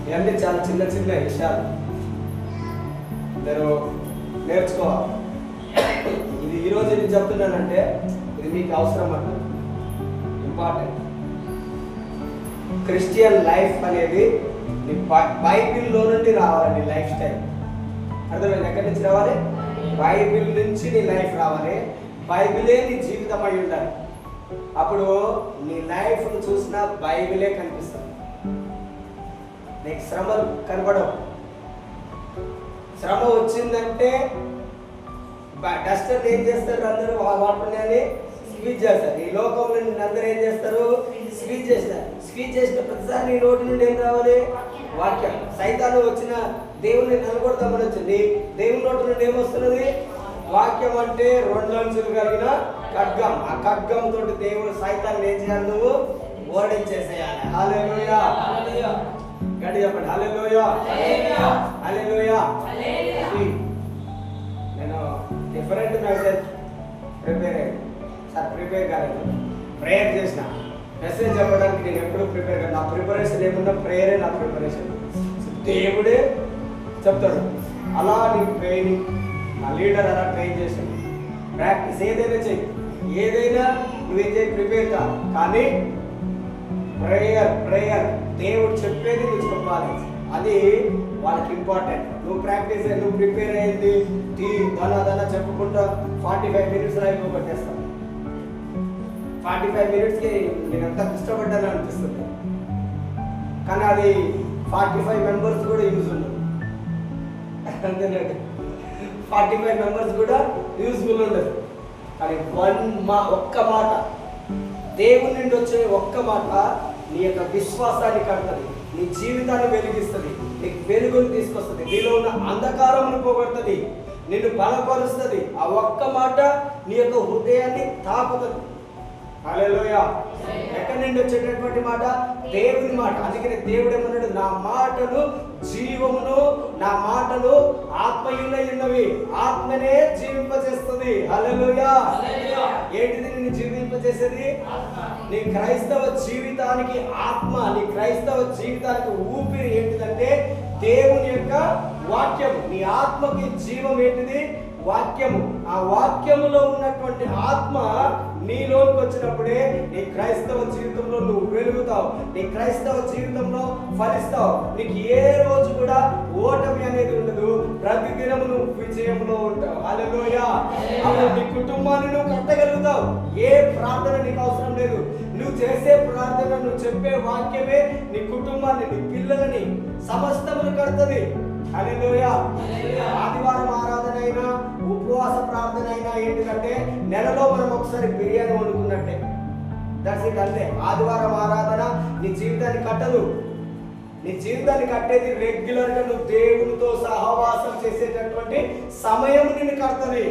ఇవన్నీ చాలా చిన్న చిన్న విషయాలు మీరు నేర్చుకోవాలి. ఇది ఈరోజు ఇది చెప్తున్నానంటే ఇది మీకు అవసరం అన్న, ఇంపార్టెంట్. క్రిస్టియన్ లైఫ్ అనేది నీ బైబిల్లో నుండి రావాలి. నీ లైఫ్ స్టైల్ అర్థమైంది? ఎక్కడి నుంచి రావాలి? బైబిల్ నుంచి నీ లైఫ్ రావాలి. బైబిలే నీ జీవితం అయి ఉండాలి. అప్పుడు నీ లైఫ్ను చూసినా బైబిలే కనిపిస్తుంది. నీకు శ్రమలు కనబడవు. శ్రమ వచ్చిందంటే డస్టర్ ఏం చేస్తారు? అందరూ వాటిని స్క్వీజ్ చేస్తారు. ఈ లోకంలో అందరూ ఏం చేస్తారు? స్క్వీజ్ చేస్తారు. స్క్వీజ్ చేసిన ప్రతిసారి నీ నోటి నుండి ఏం రావాలి? వాక్యం. సైతాను వచ్చిన దేవుని నిలబడతామని వచ్చింది. దేవుని నోటి నుండి ఏమొస్తున్నది? వాక్యం. అంటే 2 అంచులు కలిగిన ఖడ్గం. ఆ ఖడ్గం తోటి దేవుడు సైతాన్ని ఏం చేయాలి? నువ్వు ఓడించేసేయాలి. హల్లెలూయా. గట్టి చెప్పండి. హల్లెలూయా. హల్లెలూయా. నేను డిఫరెంట్ మెసేజ్ ప్రిపేర్ కాలేదు. ప్రేయర్ చేసిన మెసేజ్ చెప్పడానికి నేను ఎప్పుడు ప్రిపేర్ కాదు. నా ప్రిపరేషన్ ఏమున్నా ప్రేయరే నా ప్రిపరేషన్. దేవుడే చెప్తాడు. అలా నీకు ట్రైనింగ్, నా లీడర్ అలా ట్రైన్ చేశాను. ప్రాక్టీస్ ఏదైనా చెయ్యి, ఏదైనా నువ్వేం చేయి, ప్రిపేర్ కా. కానీ ప్రేయర్ దేవుడు చెప్పేది నువ్వు చెప్పాలి. అది వాళ్ళకి ఇంపార్టెంట్. నువ్వు ప్రాక్టీస్ అయ్యి నువ్వు ప్రిపేర్ అయ్యింది దన చెప్పుకుంటా 45 minutes అయిపోగొట్టేస్తాను. 45 minutesకి నేను ఎంత కష్టపడ్డాను అనిపిస్తుంది. కానీ అది 45 members కూడా యూజ్ ఉండదు. అంతేనండి, 45 members కూడా యూజ్ఫుల్ ఉండదు. కానీ ఒక్క మాట, దేవుని నుండి వచ్చే ఒక్క మాట నీ యొక్క విశ్వాసాన్ని కడుతుంది, నీ జీవితాన్ని వెలిగిస్తుంది, నీకు వెలుగును తీసుకొస్తుంది, నీలో ఉన్న అంధకారమును పోగొడుతుంది, నిన్ను బలపరుస్తుంది. ఆ ఒక్క మాట నీ యొక్క హృదయాన్ని తాకుతుంది. హల్లెలూయా. ఎక్కడి నుండి వచ్చేటటువంటి మాట? దేవుని మాట. అందుకనే దేవుడు ఏమన్నాడు? నా మాటలు జీవమును, నా మాటలు ఆత్మయులై ఉన్నవి, ఆత్మనే జీవింపజేస్తుంది. హల్లెలూయా. ఏంటిది నిన్ను జీవింపజేసేది? నీ క్రైస్తవ జీవితానికి ఆత్మ, నీ క్రైస్తవ జీవితానికి ఊపిరి ఏంటిదంటే దేవుని యొక్క వాక్యము. నీ ఆత్మకి జీవం ఏంటిది? వాక్యము. ఆ వాక్యములో ఉన్నటువంటి ఆత్మ నీలోకి వచ్చినప్పుడే నీ క్రైస్తవ జీవితంలో నువ్వు వెలుగుతావు, నీ క్రైస్తవ జీవితంలో ఫలిస్తావు. నీకు ఏ రోజు కూడా ఓటమి అనేది ఉండదు. ప్రతి దినము నువ్వు విజయంలో ఉంటావు. హల్లెలూయా. అప్పుడు నీ కుటుంబాన్ని నువ్వు కట్టగలుగుతావు. ఏ ప్రార్థన నీకు అవసరం లేదు. నువ్వు చేసే ప్రార్థన, నువ్వు చెప్పే వాక్యమే నీ కుటుంబాన్ని, నీ పిల్లలని సమస్తమును కడుతుంది. హల్లెలూయా. ఆదివారం ఆరాధన అయినా ఉపవాస ప్రార్థన అయినా ఏంటిదంటే నెలలో మనం ఒకసారి బిర్యానీ వండుకున్నట్టే. That's it. అంతే. ఆదివారం ఆరాధన నీ జీవితాన్ని కట్టదు. నీ జీవితాన్ని కట్టేది రెగ్యులర్గా నువ్వు దేవునితో సహవాసం చేసేటటువంటి సమయం నిన్ను కడుతుంది.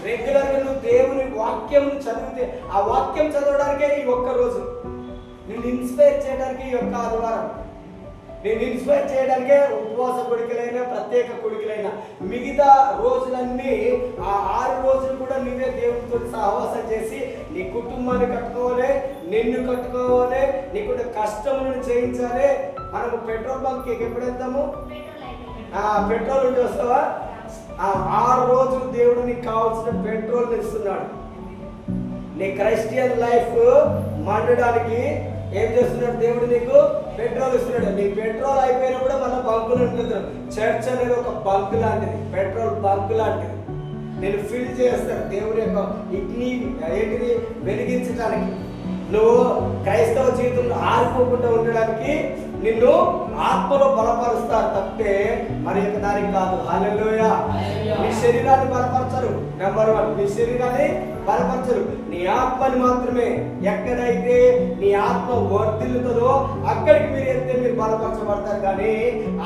రెగ్యులర్గా నువ్వు దేవుని వాక్యం చదివితే, ఆ వాక్యం చదవడానికే ఈ ఒక్క రోజు, నిన్ను ఇన్స్పైర్ చేయడానికి ఈ ఒక్క ఆదివారం, నేను ఇన్స్పైర్ చేయడానికే ఉపవాస కొడుకులైనా ప్రత్యేక కొడుకులైనా మిగతా రోజులన్నీ ఆ 6 రోజులు కూడా నువ్వే దేవునితో సహవాసం చేసి నీ కుటుంబాన్ని కట్టుకోవాలి, నిన్ను కట్టుకోవాలి, నీకు కష్టములను చేయించాలి. మనము పెట్రోల్ బంక్కి ఎప్పుడు వెళ్తాము? పెట్రోల్ ఉంటే వస్తావా? ఆ 6 రోజులు దేవుడు నీకు కావాల్సిన పెట్రోల్ ఇస్తున్నాడు. నీ క్రైస్టియన్ లైఫ్ మండడానికి ఏం చేస్తున్నాడు? దేవుడు నీకు పెట్రోల్ ఇస్తున్నాడు. నీ పెట్రోల్ అయిపోయినప్పుడు మన బంకులు ఉంటున్నాడు. చర్చ్ అనేది ఒక బంక్ లాంటిది, పెట్రోల్ బంక్ లాంటిది. నేను ఫిల్ చేస్తాను దేవుని యొక్క ఇగ్ని ఏంటిది వెలిగించడానికి. నువ్వు క్రైస్తవ జీవితంలో ఆరిపోకుండా ఉండడానికి నిన్ను ఆత్మలో బలపరుస్తారు తప్పే మరి యొక్క దానికి కాదు. హల్లెలూయా. నీ శరీరాన్ని బలపరచరు. నెంబర్ 1, నీ శరీరాన్ని బలపరచరు. నీ ఆత్మని మాత్రమే. ఎక్కడైతే నీ ఆత్మ వర్ధిల్లుతుందో అక్కడికి మీరు వెళ్తే మీరు బలపరచబడతారు. కానీ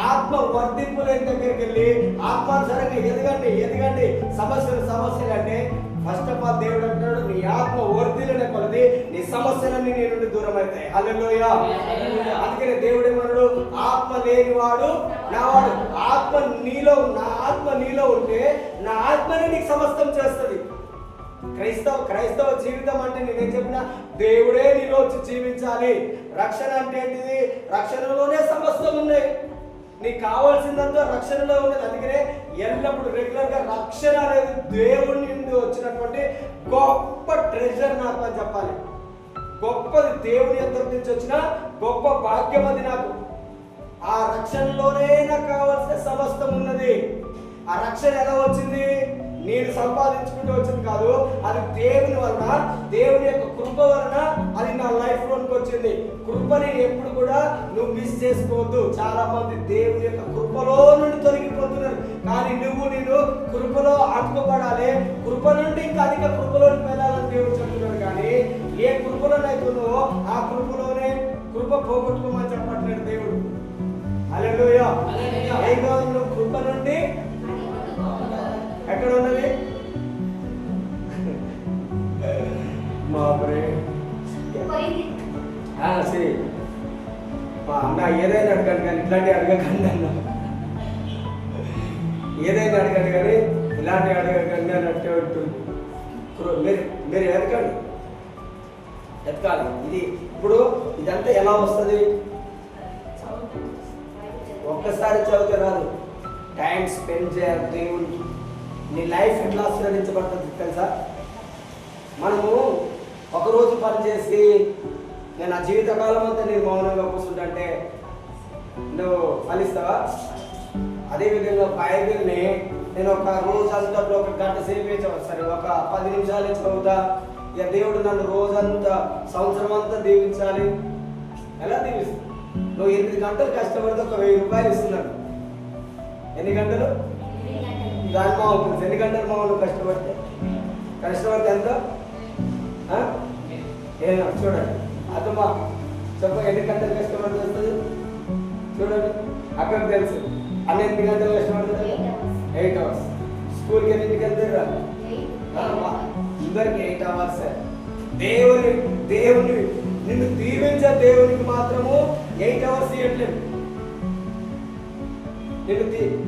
ఆత్మ వర్ధింపు లేని దగ్గరికి వెళ్ళి ఆత్మానుసారంగా ఎదగండి సమస్యలు అంటే ఫస్ట్ ఆఫ్ ఆల్ దేవుడు అంటాడు, నీ ఆత్మ వర్ధిల్లునే కొలది నీ సమస్యలన్నీ నీ నుండి దూరం అవుతాయి. హల్లెలూయా. అందుకనే దేవుడు ఏమన్నాడు, ఆత్మ లేనివాడు నావాడు. నా ఆత్మ నీలో ఉంటే నా ఆత్మనే నీకు సమస్తం చేస్తుంది. క్రైస్తవ జీవితం అంటే నేనేం చెప్పినా దేవుడే నీలో వచ్చి జీవించాలి. రక్షణ అంటే ఏంటిది? రక్షణలోనే సమస్తం ఉన్నాయి. నీకు కావాల్సిందంతా రక్షణలో ఉన్నది. అందుకనే ఎల్లప్పుడు రెగ్యులర్ గా రక్షణ అనేది దేవుడి నుండి వచ్చినటువంటి గొప్ప ట్రెజర్ నాకు అని చెప్పాలి. గొప్పది, దేవుని యొక్క నుంచి వచ్చిన గొప్ప భాగ్యం అది నాకు. ఆ రక్షణలోనే నాకు కావాల్సిన సమస్తం ఉన్నది. ఆ రక్షణ ఎలా వచ్చింది? నేను సంపాదించుకుంటూ వచ్చింది కాదు, అది దేవుని వలన, దేవుని యొక్క కృప వలన అది నా లైఫ్ లోనికి వచ్చింది. కృపని ఎప్పుడు కూడా నువ్వు మిస్ చేసుకోవద్దు. చాలా మంది దేవుని యొక్క కృపలో నుండి తొలగిపోతున్నారు. కానీ నేను కృపలో అతుకోబడాలి, కృప నుండి ఇంకా అధిక కృపలోకి వెళ్ళాలని దేవుడు చెప్తున్నాడు. కానీ ఏ కృపలోనైతున్నావో ఆ కృపలోనే కృప పోగొట్టుకోమని చెప్పట్లేదు దేవుడు. హల్లెలూయా. ఏం కాదు, నువ్వు కృప నుండి ఎక్కడ ఉన్నది? సరే మా అన్న ఏదైనా అడగండి కానీ ఇట్లాంటివి అడగకండి అన్న. ఏదైనా అడగండి కానీ ఇలాంటివి అడగకండి అని అంటే ఉంటుంది. మీరు ఎతకాలి. ఇది ఇప్పుడు ఇదంతా ఎలా వస్తుంది? ఒక్కసారి చదివితే రాదు. టైం స్పెండ్ చేయాలి దేవునికి. నీ లైఫ్ ఎట్లా ఆశీర్వదించబడుతుంది తెలుసా? మనము ఒకరోజు పని చేసి నేను నా జీవితకాలం అంతా నేను మౌనంగా కూర్చుంటే నువ్వు ఫలిస్తావా? అదేవిధంగా బైబిల్ని నేను ఒక రోజంతా ఒక గంట సేపు సరే ఒక 10 నిమిషాలు చదువుతా. ఇక దేవుడు నన్ను రోజంతా సంవత్సరం అంతా దీవించాలి. ఎలా దీవిస్తా? నువ్వు 8 గంటలు కష్టపడితే ఒక 1000 రూపాయలు ఇస్తున్నాడు. ఎన్ని గంటలు? దాని మావుతుంది. ఎన్ని గంటలు మామూలు కష్టపడితే ఎంత? చూడండి అతమా చెప్ప ఎన్ని గంటలు కష్టపడితే వస్తుంది చూడండి. అక్కడ తెలుసు అన్న ఎన్ని గంటలు కష్టపడుతుంది? 8 hours. స్కూల్కి ఎన్నింటికి వెళ్తారు? అందరికి 8 hours. దేవుని నిన్ను దీవించే దేవునికి మాత్రము 8 hours ఇవ్వట్లేదు.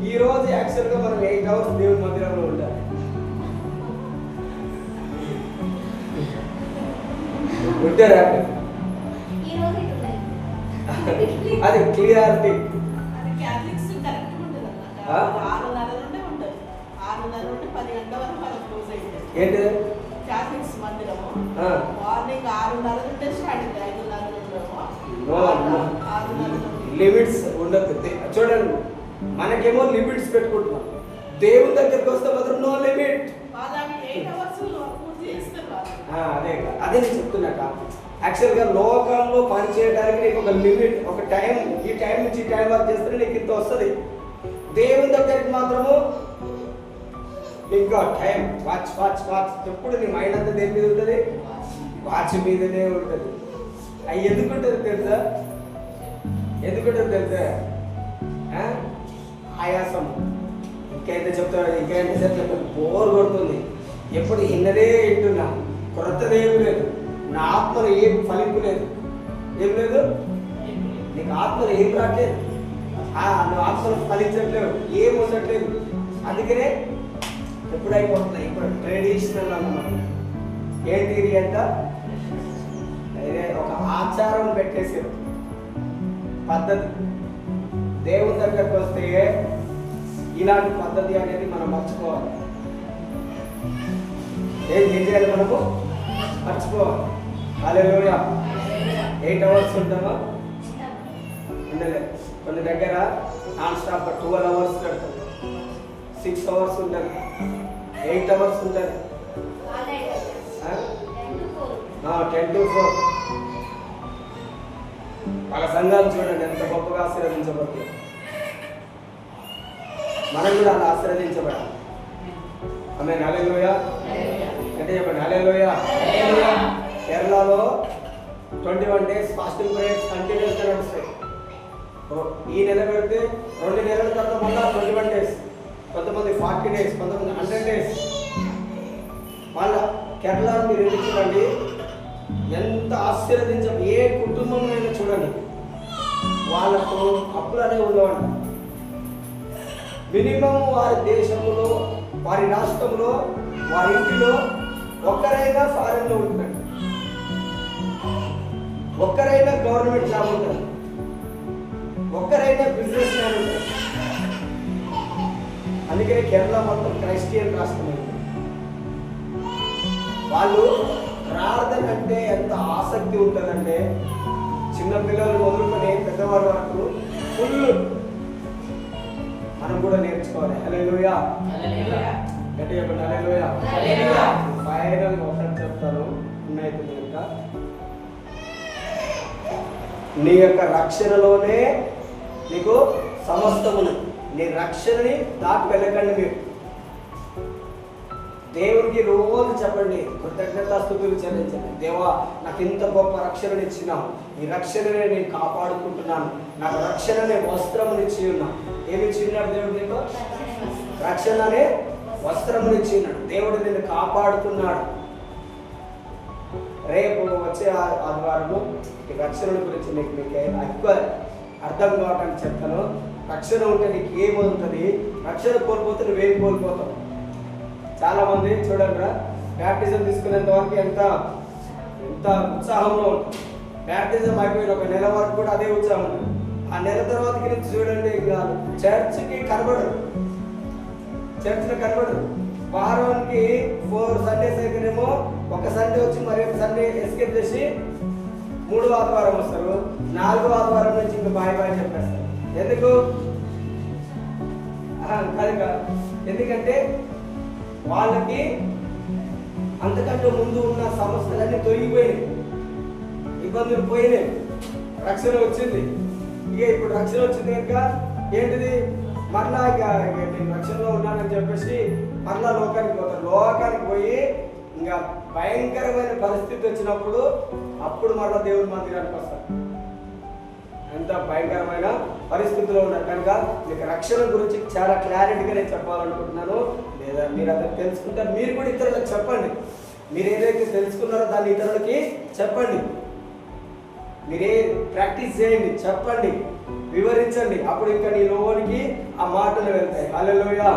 ఈ రోజు యాక్చువల్గా మనం 8 hours దేవుని మందిరంలో ఉండాలి. ఉంటారా? అది క్లియారిటీ. ఏంటి లిమిట్స్ ఉండదు. చూడండి, మనకేమో లిమిట్స్ పెట్టుకుంటున్నాం. దేవుని దగ్గరికి వస్తే మాత్రం నో లిమిట్. అదే నేను చెప్తున్నా. యాక్చువల్గా లోకంలో పని చేయడానికి నీకు ఒక లిమిట్, ఒక టైం, ఈ టైం నుంచి ఈ టైం వరకు చేస్తే నీకు ఇంత వస్తుంది. దేవుని దగ్గరికి మాత్రము ఇంకా టైం వాచ్ వాచ్ వాచ్. ఎప్పుడు నీ మైండ్ అంతా దేని మీద ఉంటుంది? వాచ్ మీదనే ఉంటుంది. అవి ఎందుకుంటుంది తెలుసా? తెలుసా? ఆయాసం. ఇంకేంటే చెప్తాను, బోర్ కొడుతుంది. ఎప్పుడు ఇన్నదే వింటున్నా, కొత్తది ఏం లేదు. నా ఆత్మలో ఏం ఫలింపు లేదు. ఏం లేదు? నీకు ఆత్మలో ఏం రావట్లేదు. నువ్వు ఆత్మలో ఫలించట్లేదు, ఏం ఉండట్లేదు. అందుకనే ఎప్పుడైపోతున్నాయి ఇప్పుడు ట్రెడిషనల్ అన్నమాట. ఏంటి ఇది అంట? ఒక ఆచారం పెట్టేసారు, పద్ధతి. దేవుని దగ్గరకు వస్తే ఇలాంటి పద్ధతి అనేది మనం మర్చిపోవాలి. ఏం చేయాలి? మనము మర్చిపోవాలి. హల్లెలూయా. 8 hours ఉంటామా? ఉండలేదు. కొన్ని దగ్గర నాన్ స్టాప్ 12 hours పెడతారు, 6 hours ఉంటుంది, 8 hours ఉంటుంది. 10 to 4. వాళ్ళ సంఘాలు చూడండి ఎంత గొప్పగా ఆశీర్వదించబడుతుంది. మనం కూడా అలా ఆశీర్వదించబడాలి. ఆమేన్. హల్లెలూయా. అంటే చెప్పండి హల్లెలూయా. కేరళలో 21 days ఫాస్టింగ్ ప్రేయర్స్ కంటిన్యూస్గా నడుస్తాయి. ఈ నెల పెడితే 2 నెలల తర్వాత మళ్ళీ 21 days, కొంతమంది 40 days, కొంతమంది 100 days. వాళ్ళ కేరళ మీరు ఎందుకు చూడండి ఎంత ఏ కుటుంబంలో చూడండి వాళ్ళకు అప్పులు అనేవి ఉండవండి. మినిమం వారి దేశంలో, వారి రాష్ట్రంలో, వారి ఇంటిలో ఒక్కరైనా ఫారెన్లో ఉంటున్నాడు, ఒక్కరైనా గవర్నమెంట్ జాబ్ ఉంటారు, ఒక్కరైనా బిజినెస్ మ్యాన్ ఉంటారు. అందుకనే కేరళ మొత్తం క్రైస్టియన్ రాష్ట్రం. వాళ్ళు ప్రార్థన అంటే ఎంత ఆసక్తి ఉంటుందంటే చిన్నపిల్లలు మొదలుకొని పెద్దవారి వరకు ఫుల్. మనం కూడా నేర్చుకోవాలి. హల్లెలూయా. గట్టిగా చెప్పండి హల్లెలూయా. ఫైనల్ ఒకటి చెప్తాను ఉన్నాయి. నీ యొక్క రక్షణలోనే నీకు సమస్తమును. నీ రక్షణని దాటి వెళ్ళకండి. మీరు దేవునికి రోజు చెప్పండి, కృతజ్ఞతాస్తుతులు చెల్లించండి. దేవా, నాకు ఇంత గొప్ప రక్షణని ఇచ్చినావు, ఈ రక్షణనే నేను కాపాడుకుంటున్నాను, నాకు రక్షణనే వస్త్రమునిచ్చి ఉన్నాను. ఏమి ఇచ్చినాడు దేవుడు నీకు? రక్షణనే వస్త్రమునిచ్చి ఉన్నాడు. దేవుడు నిన్ను కాపాడుతున్నాడు. రేపు వచ్చే ఆదివారము ఈ రక్షణ గురించి మీకు ఎక్కువ అర్థం కావటానికి చెప్తాను. రక్షణ ఉంటే నీకు ఏముంటుంది? రక్షణ కోల్పోతే నువ్వేం కోల్పోతావు? చాలా మంది చూడండి, బ్యాప్టిజం తీసుకునేంత వరకు ఎంత ఉత్సాహంలో ఉంటుంది. బ్యాప్టిజం అయిపోయిన 1 నెల వరకు కూడా అదే ఉత్సాహం ఉంటుంది. ఆ నెల తర్వాతకి నుంచి చూడండి ఇంకా చర్చ్కి కనబడరు, చర్చ్లో కనబడరు. వారానికి 4 Sundays అయితేనేమో ఒక సండే వచ్చి మరి ఒక సండే ఎస్కేప్ చేసి 3వ ఆదివారం వస్తారు. 4వ ఆదివారం నుంచి ఇంకా బాయ్ బాయ్ చెప్పేస్తారు. ఎందుకు? ఎందుకంటే వాళ్ళకి అంతకంటే ముందు ఉన్న సమస్యలన్నీ తొలగిపోయినాయి, ఇబ్బందులు పోయినాయి, రక్షణ వచ్చింది. ఇక ఇప్పుడు రక్షణ వచ్చింది కనుక ఏంటిది? మరలా ఇక నేను రక్షణలో ఉన్నానని చెప్పేసి మరలా లోకానికి పోతారు. లోకానికి పోయి ఇంకా భయంకరమైన పరిస్థితి వచ్చినప్పుడు అప్పుడు మరలా దేవుని మందిరానికి వస్తారు. ఎంత భయంకరమైన పరిస్థితిలో ఉన్నారు కనుక మీకు రక్షణ గురించి చాలా క్లారిటీగా నేను చెప్పాలనుకుంటున్నాను. లేదా మీరు అందరు తెలుసుకుంటారు, మీరు కూడా ఇతరులకు చెప్పండి. మీరు ఏదైతే తెలుసుకున్నారో దాన్ని ఇతరులకి చెప్పండి. మీరే ప్రాక్టీస్ చేయండి, చెప్పండి, వివరించండి. అప్పుడు ఇంకా నీ లోనికి ఆ మాటలు వెళ్తాయి. హల్లెలూయా.